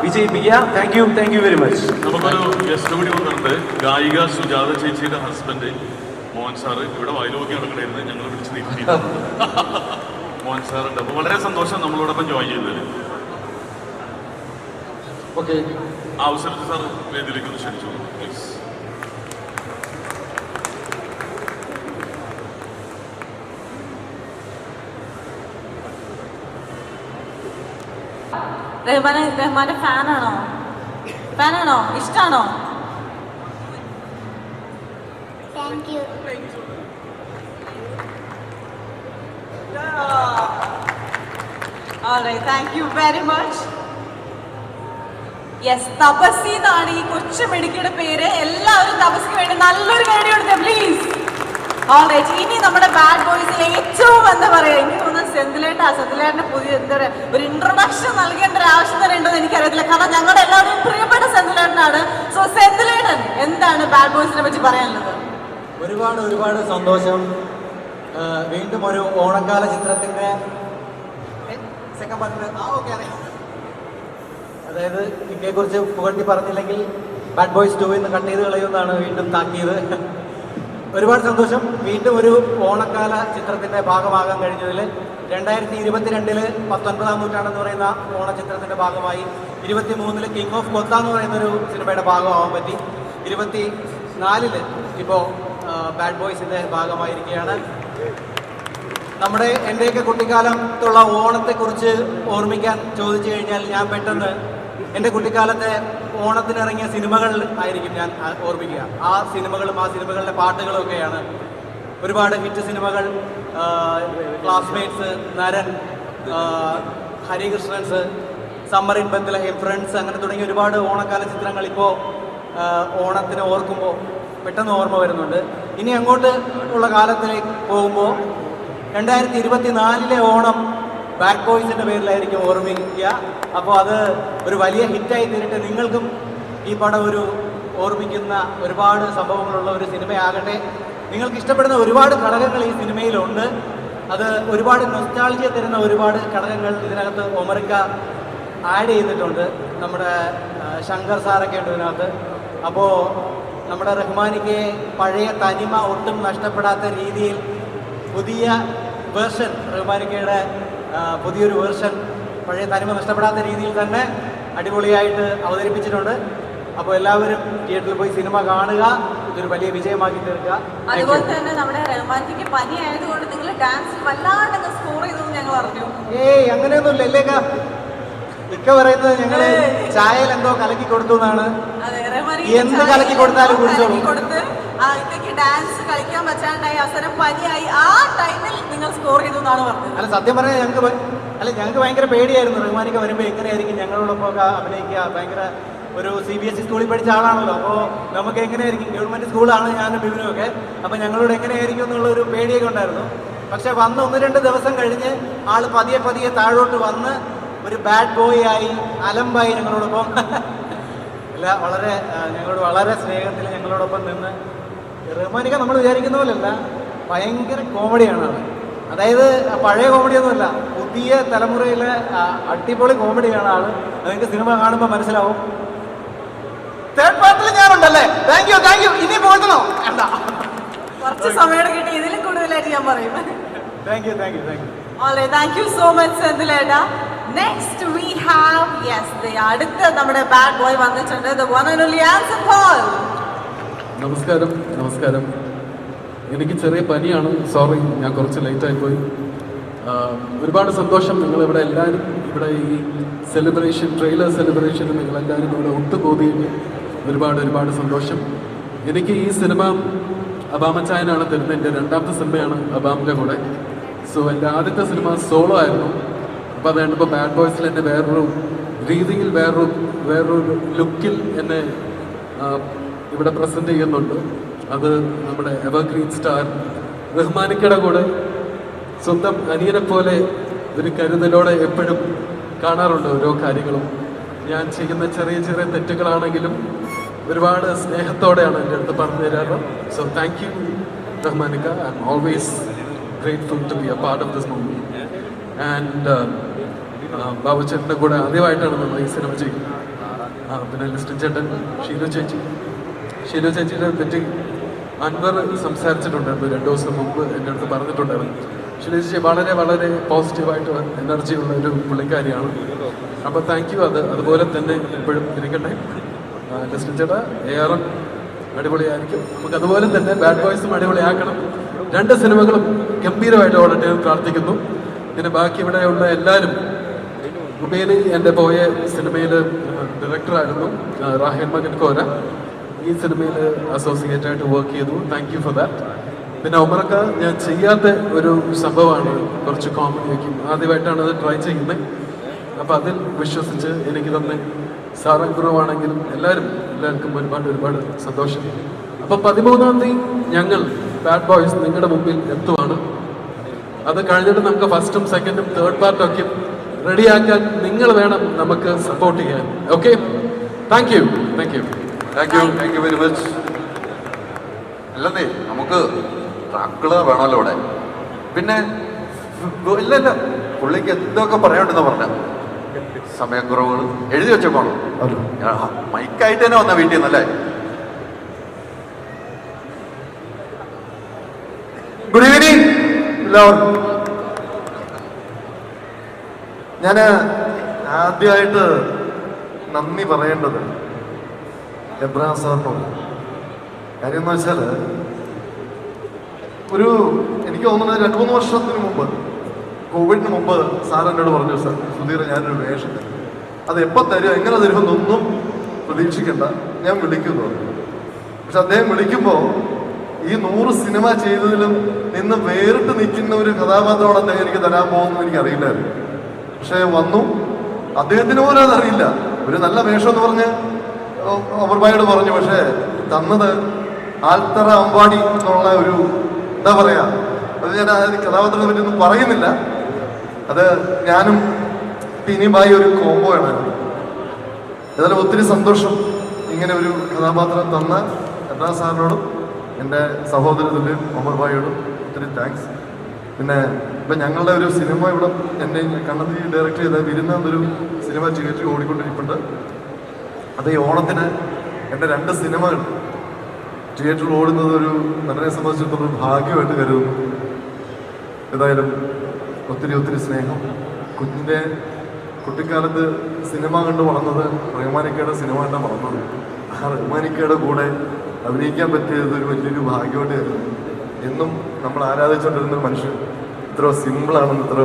വിജയിപ്പിക്കുക. Thank you very much. നമുക്കൊരു ഗസ്റ്റ് കൂടി വന്നിട്ടുണ്ട്. ഗായിക സുജാത ചേച്ചിയുടെ ഹസ്ബൻഡ് മോഹൻ സാറ് ഇവിടെ വയലോക്കി നടക്കണമായിരുന്നു, ഞങ്ങൾ വിളിച്ച് നിർത്തി. മോഹൻ സാറുണ്ട്. അപ്പോൾ വളരെ സന്തോഷം നമ്മളോടൊപ്പം ജോയിൻ ചെയ്യുന്നതിൽ. ഓക്കെ, അവസരത്തിൽ സാർ വേദിയിലേക്ക് ഒന്ന് ക്ഷണിച്ചു പ്ലീസ്. റഹ്മാന്റെ ഫാനാണോ ഇഷ്ടാണോ? Thank you. Alright, thank you very much. Yes, Tapasi എന്നാണ് ഈ കൊച്ചു മിടുക്കിയുടെ പേര്. എല്ലാവരും തപസിക്ക് വേണ്ടി നല്ലൊരു കൈ കൊടുത്തേ പ്ലീസ്. ഓൾറൈറ്റ്, ഇനി നമ്മുടെ ബാഡ് ബോയ്സിലെ ഏറ്റവും എന്താ പറയാ, എനിക്ക് തോന്നുന്നത് സെന്തിലേട്ടന് പുതിയ എന്താ പറയാ ഒരു ഇൻട്രൊഡക്ഷൻ നൽകേണ്ട ഒരു ആവശ്യം തന്നെ ഉണ്ടോ എന്ന് എനിക്കറിയത്തില്ല. കാരണം ഞങ്ങളുടെ എല്ലാവരുടെയും പ്രിയപ്പെട്ട സെന്തിലേട്ടനാണ്. സോ സെന്തിലേട്ടൻ, എന്താണ് ബാഡ് ബോയ്സിനെ പറ്റി പറയാനുള്ളത്? ഒരുപാട് സന്തോഷം. വീണ്ടും ഒരു ഓണക്കാല ചിത്രത്തിന്റെ സെക്കൻഡ് പാർട്ടിൽ അതായത് ഇതിനെക്കുറിച്ച് പുകഴ്ത്തി പറഞ്ഞില്ലെങ്കിൽ ബാഡ് ബോയ്സ് 2 എന്ന് കട്ട് ചെയ്ത് കളയുമെന്നാണ് വീണ്ടും താക്കിയത്. ഒരുപാട് സന്തോഷം. വീണ്ടും ഒരു ഓണക്കാല ചിത്രത്തിന്റെ ഭാഗമാകാൻ കഴിഞ്ഞതിൽ 2022 19-ാം നൂറ്റാണ്ടെന്ന് പറയുന്ന ഓണചിത്രത്തിന്റെ ഭാഗമായി 23 കിങ് ഓഫ് കൊത്ത എന്ന് പറയുന്നൊരു സിനിമയുടെ ഭാഗമാവാൻ പറ്റി. 24 ഇപ്പോൾ ബാഡ് ബോയ്സിന്റെ ഭാഗമായിരിക്കുകയാണ്. നമ്മുടെ എൻ്റെയൊക്കെ കുട്ടിക്കാലത്തുള്ള ഓണത്തെക്കുറിച്ച് ഓർമ്മിക്കാൻ ചോദിച്ചു കഴിഞ്ഞാൽ ഞാൻ പെട്ടെന്ന് എൻ്റെ കുട്ടിക്കാലത്തെ ഓണത്തിനിറങ്ങിയ സിനിമകൾ ആയിരിക്കും ഞാൻ ഓർമ്മിക്കുക. ആ സിനിമകളും ആ സിനിമകളുടെ പാട്ടുകളും ഒക്കെയാണ്. ഒരുപാട് ഹിറ്റ് സിനിമകൾ, classmates, Naran, Harikrishnans, summer in Bethlehem, friends, അങ്ങനെ തുടങ്ങിയ ഒരുപാട് ഓണക്കാല ചിത്രങ്ങൾ ഇപ്പോൾ ഓണത്തിന് ഓർക്കുമ്പോൾ പെട്ടെന്ന് ഓർമ്മ വരുന്നുണ്ട്. ഇനി അങ്ങോട്ട് ഉള്ള കാലത്തിലേക്ക് പോകുമ്പോൾ 2024 ഓണം ബാഡ് ബോയ്സിൻ്റെ പേരിലായിരിക്കും ഓർമ്മിക്കുക. അപ്പോൾ അത് ഒരു വലിയ ഹിറ്റായി തീരട്ടെ. നിങ്ങൾക്കും ഈ പടം ഒരു ഓർമ്മിക്കുന്ന ഒരുപാട് സംഭവങ്ങളുള്ള ഒരു സിനിമയാകട്ടെ. നിങ്ങൾക്ക് ഇഷ്ടപ്പെടുന്ന ഒരുപാട് ഘടകങ്ങൾ ഈ സിനിമയിലുണ്ട്. അത് ഒരുപാട് നൊസ്റ്റാൾജിയ തരുന്ന ഒരുപാട് ഘടകങ്ങൾ ഇതിനകത്ത് ഒമറിക്ക ആഡ് ചെയ്തിട്ടുണ്ട്. നമ്മുടെ ശങ്കർ സാറൊക്കെ ഉണ്ട് ഇതിനകത്ത്. അപ്പോൾ നമ്മുടെ റഹ്മാനിക്ക് പഴയ തനിമ ഒട്ടും നഷ്ടപ്പെടാത്ത രീതിയിൽ പുതിയ വേർഷൻ, റഹ്മാനിക്കയുടെ പുതിയൊരു വേർഷൻ പഴയ തനിമ നഷ്ടപ്പെടാത്ത രീതിയിൽ തന്നെ അടിപൊളിയായിട്ട് അവതരിപ്പിച്ചിട്ടുണ്ട്. അപ്പോൾ എല്ലാവരും തിയേറ്ററിൽ പോയി സിനിമ കാണുക, ഇതൊരു വലിയ വിജയമാക്കി തീർക്കുക. അതുപോലെ തന്നെ നമ്മുടെ റഹ്മാനിക്ക് പനി ആയതുകൊണ്ട് നിങ്ങൾ ഡാൻസിൽ വല്ലാണ്ട് സ്കോർ ചെയ്തു ഞങ്ങൾ അറിഞ്ഞു. ഏയ് അങ്ങനെയൊന്നുമില്ല ഇല്ലേക്കാ. ഇക്ക പറയുന്നത് ഞങ്ങള് ചായയിൽ എന്തോ കലക്കി കൊടുത്തു എന്നാണ്. എന്ത് കലക്കി കൊടുത്താലും കുടിച്ചോളൂ. ഡാൻസ് കളിക്കാൻ പറ്റാണ്ടായി, അവസരം പനിയായി, ആ ടൈമിൽ നിങ്ങൾ സ്കോർ ചെയ്തു എന്നാണ് പറഞ്ഞത്. അല്ല, സത്യം പറഞ്ഞാൽ ഞങ്ങൾക്ക് ഭയങ്കര പേടിയായിരുന്നു. റഹ്മാനിക്ക വരുമ്പോൾ എങ്ങനെയായിരിക്കും ഞങ്ങളോടൊപ്പം അഭിനയിക്കുക. ഭയങ്കര ഒരു CBSE സ്കൂളിൽ പഠിച്ച ആളാണല്ലോ. അപ്പോൾ നമുക്ക് എങ്ങനെയായിരിക്കും, ഗവൺമെൻറ് സ്കൂളാണ് ഞാനും ബിബിനും ഒക്കെ, അപ്പോൾ ഞങ്ങളോട് എങ്ങനെയായിരിക്കും എന്നുള്ളൊരു പേടിയൊക്കെ ഉണ്ടായിരുന്നു. പക്ഷെ വന്ന് 1-2 ദിവസം കഴിഞ്ഞ് ആൾ പതിയെ താഴോട്ട് വന്ന് ഒരു ബാഡ് ബോയ് ആയി, അലമ്പായി ഞങ്ങളോടൊപ്പം. അല്ല, ഞങ്ങളോട് വളരെ സ്നേഹത്തിൽ ഞങ്ങളോടൊപ്പം നിന്ന്. റഹ്മാനിക്ക നമ്മൾ വിചാരിക്കുന്ന പോലെയല്ല, ഭയങ്കര കോമഡിയാണ് ആൾ. അതായത് പഴയ കോമഡിയൊന്നുമല്ല, പുതിയ തലമുറയിലെ അടിപൊളി കോമഡിയാണ് ആൾ. നിങ്ങൾക്ക് സിനിമ കാണുമ്പോൾ മനസ്സിലാവും. തേർഡ് പാർട്ടിൽ ഞാനുണ്ടല്ലേ. Thank you. ഇനി പോകണോ? എന്താ കുറച്ച് സമയം കിട്ടി, ഇതിലും കൂടുതലായിട്ട് ഞാൻ പറയും. Thank you. Thank you so much സെന്തിലേട്ട. നെക്സ്റ്റ് വി ഹാവ് അടുത്ത നമ്മുടെ ബാഡ് ബോയ് വന്നിട്ടുണ്ട്. The one and only Anson Paul. നമസ്കാരം. എനിക്ക് ചെറിയ പനിയാണ്, സോറി, ഞാൻ കുറച്ച് ലേറ്റായി പോയി. ഒരുപാട് സന്തോഷം നിങ്ങളിവിടെ എല്ലാവരും ഇവിടെ ഈ ട്രെയിലർ സെലിബ്രേഷന് നിങ്ങളെല്ലാവരും ഇവിടെ ഒത്തുകൂടിയിട്ട് ഒരുപാട് സന്തോഷം. എനിക്ക് ഈ സിനിമ അബാമച്ചായനാണ് തരുന്നത്. എൻ്റെ 2ാമത്തെ സിനിമയാണ് അബാമിൻ്റെ കൂടെ. സോ എൻ്റെ ആദ്യത്തെ സിനിമ സോളോ ആയിരുന്നു. അപ്പോൾ അത് കണ്ടപ്പോൾ ബാഡ് ബോയ്സിൽ എന്നെ വേറൊരു രീതിയിൽ വേറൊരു ലുക്കിൽ എന്നെ ഇവിടെ പ്രസൻറ്റ് ചെയ്യുന്നുണ്ട്. അത് നമ്മുടെ എവർഗ്രീൻ സ്റ്റാർ റഹ്മാനിക്കയുടെ കൂടെ സ്വന്തം അനിയനെ പോലെ ഒരു കരുതലോടെ എപ്പോഴും കാണാറുണ്ട് ഓരോ കാര്യങ്ങളും. ഞാൻ ചെയ്യുന്ന ചെറിയ തെറ്റുകളാണെങ്കിലും ഒരുപാട് സ്നേഹത്തോടെയാണ് എൻ്റെ അടുത്ത് പറഞ്ഞു തരാറ്. സോ താങ്ക് യു റഹ്മാനിക്ക. I am always grateful to be a part of this movie. And ബാബുചേട്ടൻ്റെ കൂടെ ആദ്യമായിട്ടാണ് നമ്മൾ ഈ സിനിമ ചെയ്യുന്നത്. പിന്നെ ലിസ്റ്റിൻ ചേട്ടൻ, ഷീലു ചേച്ചിയുടെ പറ്റി അൻവർ സംസാരിച്ചിട്ടുണ്ടായിരുന്നു 2 ദിവസം മുമ്പ് എൻ്റെ അടുത്ത് പറഞ്ഞിട്ടുണ്ടായിരുന്നു. ഷിലേജി വളരെ വളരെ പോസിറ്റീവായിട്ട് എനർജിയുള്ള ഒരു പുള്ളിക്കാരിയാണ്. അപ്പോൾ താങ്ക് യു. അതുപോലെ തന്നെ എപ്പോഴും ഇരിക്കട്ടെ. ലിസ്റ്റിൻ ചേട്ടാ, ARM അടിപൊളിയായിരിക്കും. നമുക്ക് അതുപോലെ തന്നെ ബാഡ് ബോയ്സും അടിപൊളിയാക്കണം. 2 സിനിമകളും ഗംഭീരമായിട്ട് ഓടട്ടെ എന്ന് പ്രാർത്ഥിക്കുന്നു. പിന്നെ ബാക്കി ഇവിടെയുള്ള എല്ലാവരും, ഉബേലി എൻ്റെ പോയ സിനിമയിൽ ഡയറക്ടറായിരുന്നു, റാഹിൻ മകൻ കോര. ഈ സിനിമയിൽ അസോസിയേറ്റ് ആയിട്ട് വർക്ക് ചെയ്തു. Thank you for that. പിന്നെ ഒമറക്ക ഞാൻ ചെയ്യാത്ത ഒരു സംഭവമാണ്, കുറച്ച് കോമഡി വയ്ക്കും. ആദ്യമായിട്ടാണ് അത് ട്രൈ ചെയ്യുന്നത്. അപ്പോൾ അതിൽ വിശ്വസിച്ച് എനിക്ക് തന്നെ സാറൻ ഗുരുവാണെങ്കിലും എല്ലാവർക്കും ഒരുപാട് സന്തോഷം. അപ്പോൾ 13-ാം തീയതി ഞങ്ങൾ ബാഡ് ബോയ്സ് നിങ്ങളുടെ മുമ്പിൽ എത്തുവാണ്. അത് കഴിഞ്ഞിട്ട് നമുക്ക് ഫസ്റ്റും സെക്കൻഡും തേർഡ് പാർട്ടൊക്കെ റെഡിയാക്കാൻ നിങ്ങൾ വേണം നമുക്ക് സപ്പോർട്ട് ചെയ്യാൻ. Okay, thank you. Very much. അല്ലെന്നേ നമുക്ക് ട്രാക്കുള വേണമല്ലോ ഇവിടെ. പിന്നെ ഇല്ല പുള്ളിക്ക് എന്തൊക്കെ പറയാണ്ടെന്ന് പറഞ്ഞ സമയക്കുറവുകൾ എഴുതി വെച്ചോളൂ. മൈക്കായിട്ട് തന്നെ വന്ന വീട്ടിൽ നിന്നല്ലേ. ഗുഡ് ഈവനിങ് എല്ലാവർക്കും. ഞാൻ ആദ്യമായിട്ട് നന്ദി പറയേണ്ടത് എബ്രഹാം സാറിനോട്. കാര്യം എന്ന് വെച്ചാൽ എനിക്ക് തോന്നുന്നത് 2-3 വർഷത്തിന് മുമ്പ്, കോവിഡിന് മുമ്പ് സാർ എന്നോട് പറഞ്ഞു, സാർ സുധീർ ഞാനൊരു വേഷം അത് എപ്പോൾ തരുമോ എങ്ങനെ തരുമെന്നൊന്നും പ്രതീക്ഷിക്കണ്ട, ഞാൻ വിളിക്കുന്നു. പക്ഷെ അദ്ദേഹം വിളിക്കുമ്പോൾ ഈ 100 സിനിമ ചെയ്തതിലും നിന്ന് വേറിട്ട് നിൽക്കുന്ന ഒരു കഥാപാത്രമാണ് അദ്ദേഹം എനിക്ക് തരാൻ പോകുന്നത് എനിക്കറിയില്ലായിരുന്നു. പക്ഷെ വന്നു. അദ്ദേഹത്തിന് പോലും അതറിയില്ല. ഒരു നല്ല വേഷം എന്ന് പറഞ്ഞ് അമർഭായിയോട് പറഞ്ഞു. പക്ഷേ തന്നത് ആൽത്തറ അമ്പാടി എന്നുള്ള ഒരു എന്താ പറയാ, അത് ഞാൻ ആ കഥാപാത്രത്തെ പറ്റി ഒന്നും പറയുന്നില്ല. അത് ഞാനും പിനിയുമായി ഒരു കോംബോയാണ്. ഏതായാലും ഒത്തിരി സന്തോഷം ഇങ്ങനെ ഒരു കഥാപാത്രം തന്ന എബ്രഹാം സാറിനോടും എൻ്റെ സഹോദരത്തിൻ്റെ അമർഭായിയോടും ഒത്തിരി താങ്ക്സ്. പിന്നെ ഇപ്പം ഞങ്ങളുടെ ഒരു സിനിമ ഇവിടെ എന്നെ കണ്ണന്തി ഡയറക്റ്റ് ചെയ്ത വിരുന്ന എന്നൊരു സിനിമ തിയേറ്ററിൽ ഓടിക്കൊണ്ടിരിപ്പുണ്ട്. അത് ഈ ഓണത്തിന് എൻ്റെ 2 സിനിമകൾ തിയേറ്ററിൽ ഓടുന്നത് ഒരു നടനെ സംബന്ധിച്ചിടത്തോളം ഒരു ഭാഗ്യമായിട്ട് കരുതുന്നു. ഏതായാലും ഒത്തിരി സ്നേഹം. കുട്ടിക്കാലത്ത് സിനിമ കണ്ട് വളർന്നത് റഹ്മാനിക്കയുടെ സിനിമ കണ്ടാണ് വളർന്നത്. ആ റഹ്മാനിക്കയുടെ കൂടെ അഭിനയിക്കാൻ പറ്റിയത് ഒരു വലിയൊരു ഭാഗ്യമായിട്ട് കരുതുന്നു. എന്നും നമ്മൾ ആരാധിച്ചുകൊണ്ടിരുന്ന ഒരു മനുഷ്യൻ ഇത്ര സിമ്പിളാണെന്ന്, ഇത്ര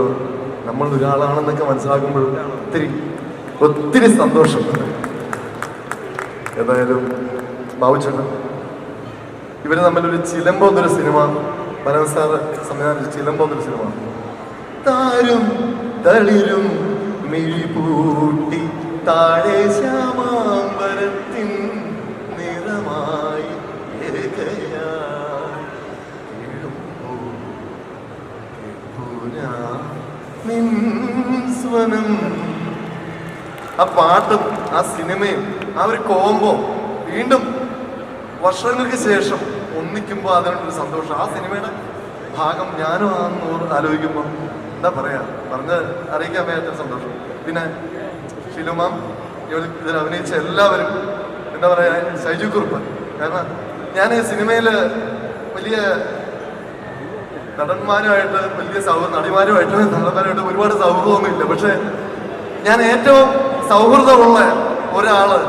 നമ്മൾ ഒരാളാണെന്നൊക്കെ മനസ്സിലാക്കുമ്പോൾ ഒത്തിരി സന്തോഷം. ഏതായാലും ബാബുച്ചേട്ടൻ, ഇവർ തമ്മിലൊരു ചിലമ്പോ എന്നൊരു സിനിമ പരമ സാറ് സംവിധാനിച്ച ചിലമ്പോ എന്നൊരു സിനിമ. താരും തളിരും മിഴിപൂട്ടി താഴെ ശ്യാമാംബരത്തിൻ നിറമായി സ്വനം. ആ പാട്ടും ആ സിനിമയും ആ ഒരു കോംബോ വീണ്ടും വർഷങ്ങൾക്ക് ശേഷം ഒന്നിക്കുമ്പോൾ അതിനൊരു സന്തോഷം. ആ സിനിമയുടെ ഭാഗം ഞാനും ആലോചിക്കുമ്പോൾ എന്താ പറയാ, പറഞ്ഞ് അറിയിക്കാൻ വയ്യാത്തൊരു സന്തോഷം. പിന്നെ ഷിലുമാം, ഇതിൽ അഭിനയിച്ച എല്ലാവരും, എന്താ പറയാ, സൈജു കുറുപ്പ്. കാരണം ഞാൻ ഈ സിനിമയിൽ വലിയ നടന്മാരുമായിട്ട് വലിയ നടിമാരുമായിട്ട് നടന്മാരുമായിട്ട് ഒരുപാട് സൗഹൃദമൊന്നുമില്ല. പക്ഷെ ഞാൻ ഏറ്റവും സൗഹൃദമുള്ള ഒരാള്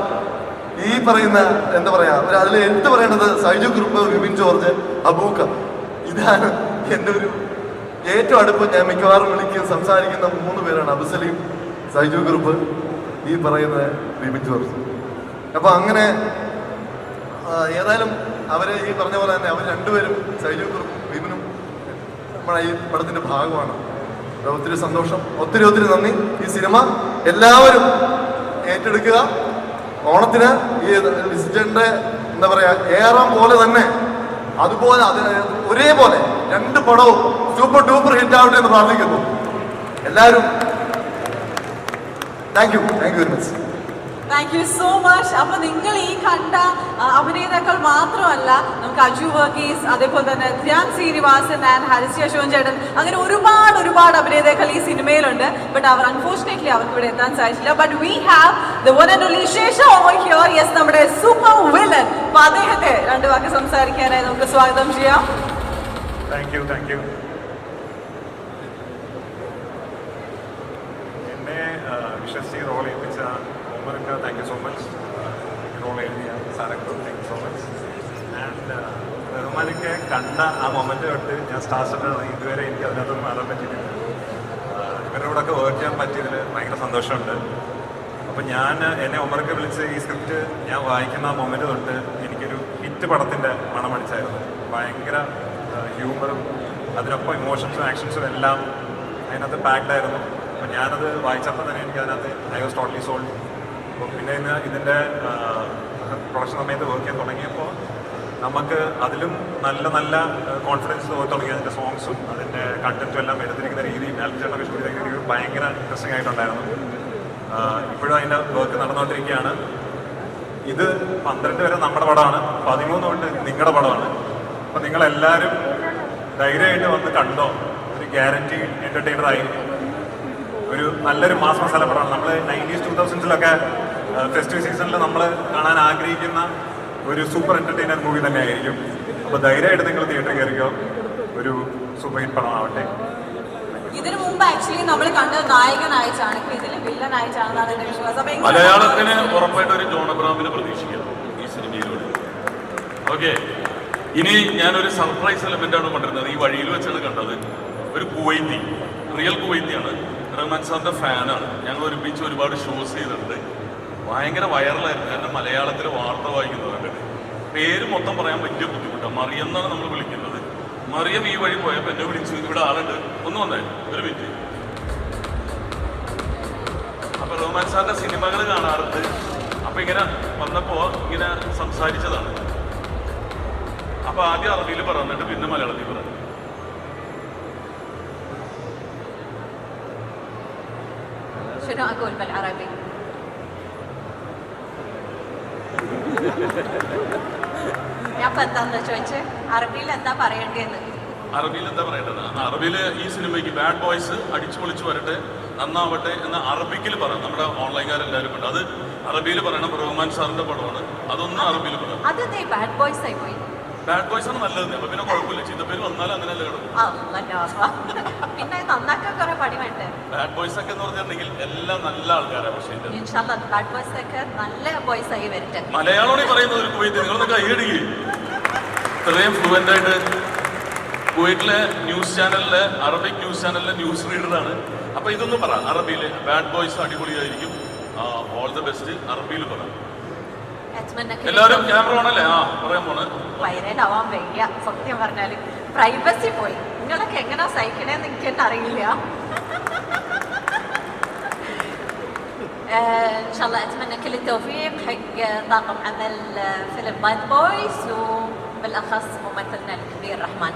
ഈ പറയുന്ന എന്താ പറയാ, അതിൽ എടുത്തു പറയേണ്ടത് സൈജു കുറുപ്പ്, വിപിൻ ജോർജ്, അബൂക്ക. ഇതാണ് എൻ്റെ ഒരു ഏറ്റവും അടുപ്പം. ഞാൻ മിക്കവാറും സംസാരിക്കുന്ന 3 പേരാണ്. അബുസലീം, സൈജു കുറുപ്പ്, ഈ പറയുന്ന വിപിൻ ജോർജ്. അപ്പൊ അങ്ങനെ ഏതായാലും അവര് ഈ പറഞ്ഞ പോലെ തന്നെ അവർ 2 പേരും, സൈജു കുറുപ്പും വിപിനും, നമ്മളെ ഈ പടത്തിന്റെ ഭാഗമാണ്. ഒത്തിരി സന്തോഷം, ഒത്തിരി നന്ദി. ഈ സിനിമ എല്ലാവരും ഏറ്റെടുക്കുക. ഓണത്തിന് ഈ ലിസ്റ്റിന്റെ എന്താ പറയാ, ARM പോലെ തന്നെ അതുപോലെ ഒരേപോലെ 2 പടവും സൂപ്പർ ഡൂപ്പർ ഹിറ്റ് ആവട്ടെ എന്ന് പ്രാർത്ഥിക്കുന്നു. എല്ലാവരും thank you very much. Thank you so much. അപ്പൊ നിങ്ങൾ ഈ കണ്ട അഭിനേതാക്കൾ മാത്രമല്ല, നമുക്ക് അജു വർഗീസ്, അതേപോലെ തന്നെ ധ്യാൻ ശ്രീനിവാസൻ ആൻഡ് ഹരിശ്രീ അശോകൻ ചേട്ടൻ, അങ്ങനെ ഒരുപാട് അഭിനേതാക്കൾ ഈ സിനിമയിലുണ്ട്. ബട്ട് അവർ അൺഫോർച്ചുനേറ്റ്ലി അവർക്ക് ഇവിടെ എത്താൻ സാധിച്ചില്ല. But we have the one and only Sesha over here. Yes, നമ്മുടെ സൂപ്പർ വില്ലൻ. അപ്പൊ അദ്ദേഹത്തെ രണ്ടു വാക്ക് സംസാരിക്കാനായി നമുക്ക് സ്വാഗതം ചെയ്യാം. Thank you. എന്നെ വിശ്വസിച്ച് റോൾ ഏൽപ്പിച്ച ഓമർക്ക് thank you so much. Role എഴുതിയ സാറൊക്കെ thank you so much. And റഹ്മാനൊക്കെ കണ്ട ആ മൊമെൻ്റ് തൊട്ട് ഞാൻ സ്റ്റാർട്ടാണ് ഇതുവരെ എനിക്ക് അതിനകത്തൊന്നും മാറാൻ പറ്റിയിട്ടില്ല. ഇവരുടെ കൂടെയൊക്കെ വർക്ക് ചെയ്യാൻ പറ്റിയതിൽ ഭയങ്കര സന്തോഷമുണ്ട്. അപ്പോൾ എന്നെ ഒമർക്ക് വിളിച്ച് ഈ സ്ക്രിപ്റ്റ് ഞാൻ വായിക്കുന്ന ആ മൊമെൻ്റ് തൊട്ട് എനിക്കൊരു ഹിറ്റ് പടത്തിൻ്റെ മണമടിച്ചായിരുന്നു. ഭയങ്കര ഹ്യൂമറും അതിനൊപ്പം ഇമോഷൻസും ആക്ഷൻസും എല്ലാം അതിനകത്ത് പാക്ഡ് ആയിരുന്നു. അപ്പോൾ ഞാനത് വായിച്ചപ്പോൾ തന്നെ എനിക്ക് അതിനകത്ത് ഐ വാസ് ടോട്ടലി സോൾഡ്. അപ്പോൾ പിന്നെ ഇതിൻ്റെ പ്രൊഡക്ഷൻ സമയത്ത് വർക്ക് ചെയ്യാൻ തുടങ്ങിയപ്പോൾ നമുക്ക് അതിലും നല്ല കോൺഫിഡൻസ് തോന്നി തുടങ്ങി. അതിൻ്റെ സോങ്സും അതിൻ്റെ കണ്ടന്റും എല്ലാം എടുത്തിരിക്കുന്ന രീതി ആൽബിച്ചേട്ടൊക്കെ ഷൂട്ട് ചെയ്തിരിക്കുന്ന രീതി ഭയങ്കര ഇൻട്രസ്റ്റിംഗ് ആയിട്ടുണ്ടായിരുന്നു. ഇപ്പോഴും അതിൻ്റെ വർക്ക് നടന്നുകൊണ്ടിരിക്കുകയാണ്. ഇത് 12 വരെ നമ്മുടെ പടമാണ്, 13 തൊട്ട് നിങ്ങളുടെ പടമാണ്. അപ്പോൾ നിങ്ങളെല്ലാവരും ധൈര്യമായിട്ട് വന്ന് കണ്ടോ. ഒരു ഗ്യാരണ്ടി എൻ്റർടൈനർ ആയിരിക്കും. ഒരു നല്ലൊരു മാസ് മസാല പടമാണ്. നമ്മൾ 90s 2000s ഫെസ്റ്റിവൽ സീസണിൽ നമ്മൾ കാണാൻ ആഗ്രഹിക്കുന്ന ഒരു സൂപ്പർ എൻ്റർടൈനർ മൂവി തന്നെ ആയിരിക്കും. അപ്പോൾ ധൈര്യമായിട്ട് നിങ്ങൾ തിയേറ്ററിൽ കയറിയോ. ഒരു സൂപ്പർ ഹിറ്റ് പടമാവട്ടെ. ഇതിനു മുമ്പ് ആക്ച്വലി നമ്മൾ കണ്ടത് നായകനായിട്ടാണ്, ഇപ്പൊ ഇതിൽ വില്ലനായിട്ടാണെന്നാണ് എന്റെ വിശ്വാസം. മലയാളത്തിന് ഉറപ്പായിട്ട് ഒരു ജോൺ അബ്രഹാമിനെ പ്രതീക്ഷിക്കാം ഈ സിനിമയിലൂടെ. ഓക്കെ, ഇനി ഞാനൊരു സർപ്രൈസ് എലമെന്റ് ആണ് കൊണ്ടിരുന്നത്. ഈ വഴിയിൽ വെച്ചാണ് കണ്ടത്. ഒരു കുവൈത്തി, റിയൽ കുവൈത്തിയാണ്. റഹ്മാൻ സാറിന്റെ ഫാനാണ്. ഞങ്ങൾ ഒരുമിച്ച് ഒരുപാട് ഷോസ് ചെയ്തിട്ടുണ്ട്. ഭയങ്കര വൈറലായിരുന്നു. കാരണം മലയാളത്തിൽ വാർത്ത വായിക്കുന്നവരുടെ പേര് മൊത്തം പറയാൻ വലിയ ബുദ്ധിമുട്ടാണ്. മറിയം എന്നാണ് നമ്മൾ വിളിക്കുന്നത്. മറിയം ഈ വഴി പോയപ്പോൾ എന്നെ വിളിച്ചു, ഇവിടെ ആളുണ്ട്, ഒന്ന് വന്നേ ഒരു മിനിറ്റ്. അപ്പൊ റഹ്മാൻ സാറിന്റെ സിനിമകൾ കാണാറുണ്ട്. അപ്പൊ ഇങ്ങനെ വന്നപ്പോ ഇങ്ങനെ സംസാരിച്ചതാണ്. അപ്പൊ ആദ്യം അറബിയിൽ പറഞ്ഞിട്ട് പിന്നെ മലയാളത്തിൽ പറഞ്ഞു. شنو أقول بالعربي؟ ഞാൻ എന്താന്ന് ചോദിച്ചേ, അറബിയിൽ എന്താ പറയേണ്ടതെന്ന്. അറബിയിൽ എന്താ പറയേണ്ടത്? അറബിയിൽ ഈ സിനിമയ്ക്ക് ബാഡ് ബോയ്സ് അടിച്ചു പൊളിച്ചു വരട്ടെ, നന്നാവട്ടെ എന്ന് അറബിക്കിൽ പറയാം. നമ്മുടെ ഓൺലൈൻകാരെല്ലാവരും ഉണ്ട്. അത് അറബിയിൽ പറയണം. റഹ്മാൻ സാറിന്റെ പടമാണ്, അതൊന്നും അറബിയിൽ പറയാം. അത് ബാഡ് ബോയ്സ് ആയി പോയി. ബാഡ് ബോയ്സ് ആണ് നല്ലത്. അപ്പൊ പിന്നെ കുഴപ്പമില്ല, ചീത്തപ്പേര് വന്നാലും അങ്ങനെയല്ലേ കിടക്കും. പിന്നെ നന്നാക്കാൻ കുറെ പണി വേണ്ടേ. ബാഡ് ബോയ്സ് ഒക്കെ എന്ന് പറഞ്ഞിട്ടുണ്ടെങ്കിൽ എല്ലാം നല്ല ആൾക്കാരാണ്. പക്ഷേ ബാഡ് ബോയ്സ് ഒക്കെ നല്ല ബോയ്സ് ആയി വരട്ടെ. മലയാളമാണ് പറയുന്നത്. ഒരു കുവൈറ്റ് നിങ്ങളൊന്ന് കൈയടിക്കുക. ഇത്രയും ഫ്ലുവൻ്റ് ആയിട്ട് കുവൈറ്റിലെ ന്യൂസ് ചാനലിലെ, അറബിക് ന്യൂസ് ചാനലിലെ ന്യൂസ് റീഡറാണ്. അപ്പൊ ഇതൊന്നും പറ അറബിയിൽ. ബാഡ് ബോയ്സ് അടിപൊളിയായിരിക്കും. ഓൾ ദ ബെസ്റ്റ് അറബിയിൽ പറ. എല്ലാവരും ക്യാമറ ഓണല്ലേ? പറയാൻ പോണ്. വൈറലാവാൻ വയ്യ സത്യം പറഞ്ഞാല്. പ്രൈവസി പോയി. നിങ്ങളൊക്കെ എങ്ങനെ സഹിക്കണേന്ന് എനിക്ക് തന്നെ അറിയില്ല. ان شاء الله اتمنى كل التوفيق حق طاقم عمل فيلم باد بويز وبالاخص ممثلنا الكبير رحمن.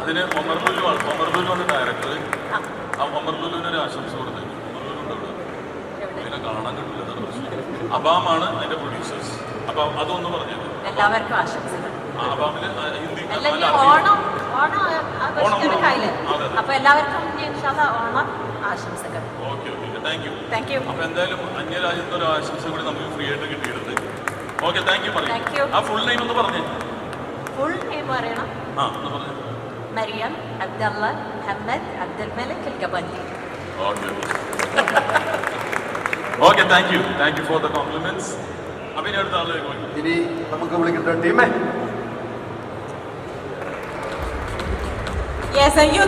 അതിന് ഒമർ ലുലു ആണ്. ഒമർ ലുലു ആണ് ഡയറക്ടർ. ആ ഒമർ ലുലുവിന് ഒരു ആശംസ കൊടുത്തു. ഒമർ ലുലു ഇതിനെ കാണാൻ കിട്ടില്ല. അബാമാണ് അതിന്റെ പ്രൊഡ്യൂസേഴ്സ്. അപ്പൊ അതൊന്ന് പറഞ്ഞത് എല്ലാവർക്കും ആശംസകൾ. അബാമില് ഹിന്ദി ഓണം ആഘോഷിക്കാനൊക്കെ. അപ്പൊ എല്ലാവർക്കും ഓണം ആശംസകൾ. Okay okay, thank you. Thank U. അപ്പൊ എന്തായാലും അന്യരാജ്യത്തെ ഒരു ആശംസ കൂടി നമുക്ക് ഫ്രീ ആയിട്ട് കിട്ടിയിട്ടുണ്ട്. Okay, thank U. പറയും ആ ഫുൾ നെയിം ഒന്ന് പറഞ്ഞേ. ഫുൾ നെയിം പറയണം. ഒന്ന് പറഞ്ഞു. Mariam Abdullah Muhammad Abdul Malik Al Gabandi. Okay okay, thank you for the compliments. അപ്പൊ ഇനി അടുത്ത ആളിലേക്ക് പോയി. ഇനി നമുക്ക് വിളിക്കേണ്ട ടീമേ.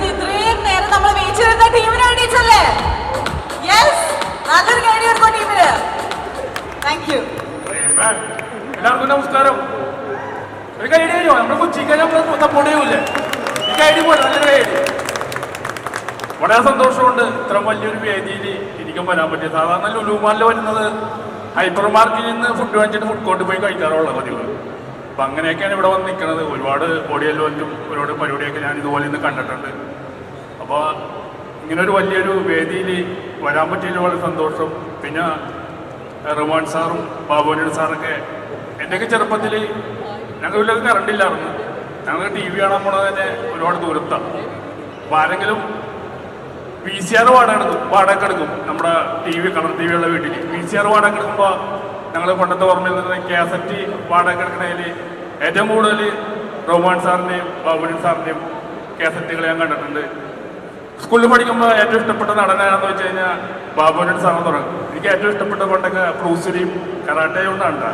ഇത്രയും നേരം നമ്മൾ വെയിറ്റ് ചെയ്തിരുന്ന ടീമിനെ വേണ്ടിയിട്ടല്ലേ? യെസ്, നല്ലൊരു കൈഡി എടുക്കോ ടീമിന്. Thank you. എല്ലാവർക്കും നമസ്കാരം. ഒരു കൈഡി തരുമോ? നമ്മുടെ കൊച്ചിക്ക് നമ്മൾ പൊടിയൂല്ലേ? ഈ കൈഡി പോലെ നല്ലൊരു കൈഡി. വളരെ സന്തോഷമുണ്ട് ഇത്ര വലിയൊരു വേദിയിൽ എനിക്കും വരാൻ പറ്റിയ. സാധാരണ ലുലുമാലിൽ വരുന്നത് ഹൈപ്പർ മാർക്കറ്റിൽ നിന്ന് ഫുഡ് വാങ്ങിച്ചിട്ട് ഫുഡ് കോർട്ടിൽ പോയി കഴിക്കാറുള്ള പതിവ്. അപ്പം അങ്ങനെയൊക്കെയാണ് ഇവിടെ വന്ന് നിൽക്കുന്നത്. ഒരുപാട് ബോഡിയെല്ലോറ്റും ഒരുപാട് പരിപാടിയൊക്കെ ഞാൻ ഇതുപോലെ ഇന്ന് കണ്ടിട്ടുണ്ട്. അപ്പോൾ ഇങ്ങനൊരു വലിയൊരു വേദിയിൽ വരാൻ പറ്റിയതിൽ വളരെ സന്തോഷം. പിന്നെ റഹ്മാൻ സാറും ബാബുവിൻ്റെ സാറൊക്കെ എൻ്റെയൊക്കെ ചെറുപ്പത്തിൽ ഞങ്ങൾ വീട്ടിലൊക്കെ കറണ്ട് ഇല്ലായിരുന്നു. ഞങ്ങൾ ടി വി കാണാൻ പോണത് തന്നെ ഒരുപാട് ദൂരത്താണ്. അപ്പോൾ ആരെങ്കിലും VCR വാടക എടുക്കും. നമ്മുടെ ടി വി കളർ ടി വിയുള്ള വീട്ടിൽ VCR വാടക എടുക്കുമ്പോൾ ഞങ്ങൾ പണ്ടത്തെ ഓർമ്മയിൽ നിന്ന് കാസറ്റ് വാടക എടുക്കണതിൽ ഏറ്റവും കൂടുതൽ റഹ്മാൻ സാറിൻ്റെയും ബാബുവിൻ സാറിൻ്റെയും കാസറ്റുകൾ ഞാൻ കണ്ടിട്ടുണ്ട്. സ്കൂളിൽ പഠിക്കുമ്പോൾ ഏറ്റവും ഇഷ്ടപ്പെട്ട നടനാണെന്ന് വെച്ച് കഴിഞ്ഞാൽ ബാബുവിൻ സാറെന്ന് പറയും. എനിക്ക് ഏറ്റവും ഇഷ്ടപ്പെട്ട പണ്ടൊക്കെ ബ്രൂസ് ലീയും കരാട്ടയും കൊണ്ടാണ്.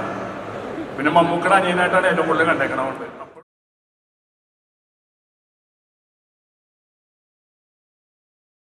പിന്നെ മമ്മൂക്കയുടെ അനിയനായിട്ടാണ് ഏറ്റവും കൂടുതൽ കണ്ടേക്കണമുണ്ട്.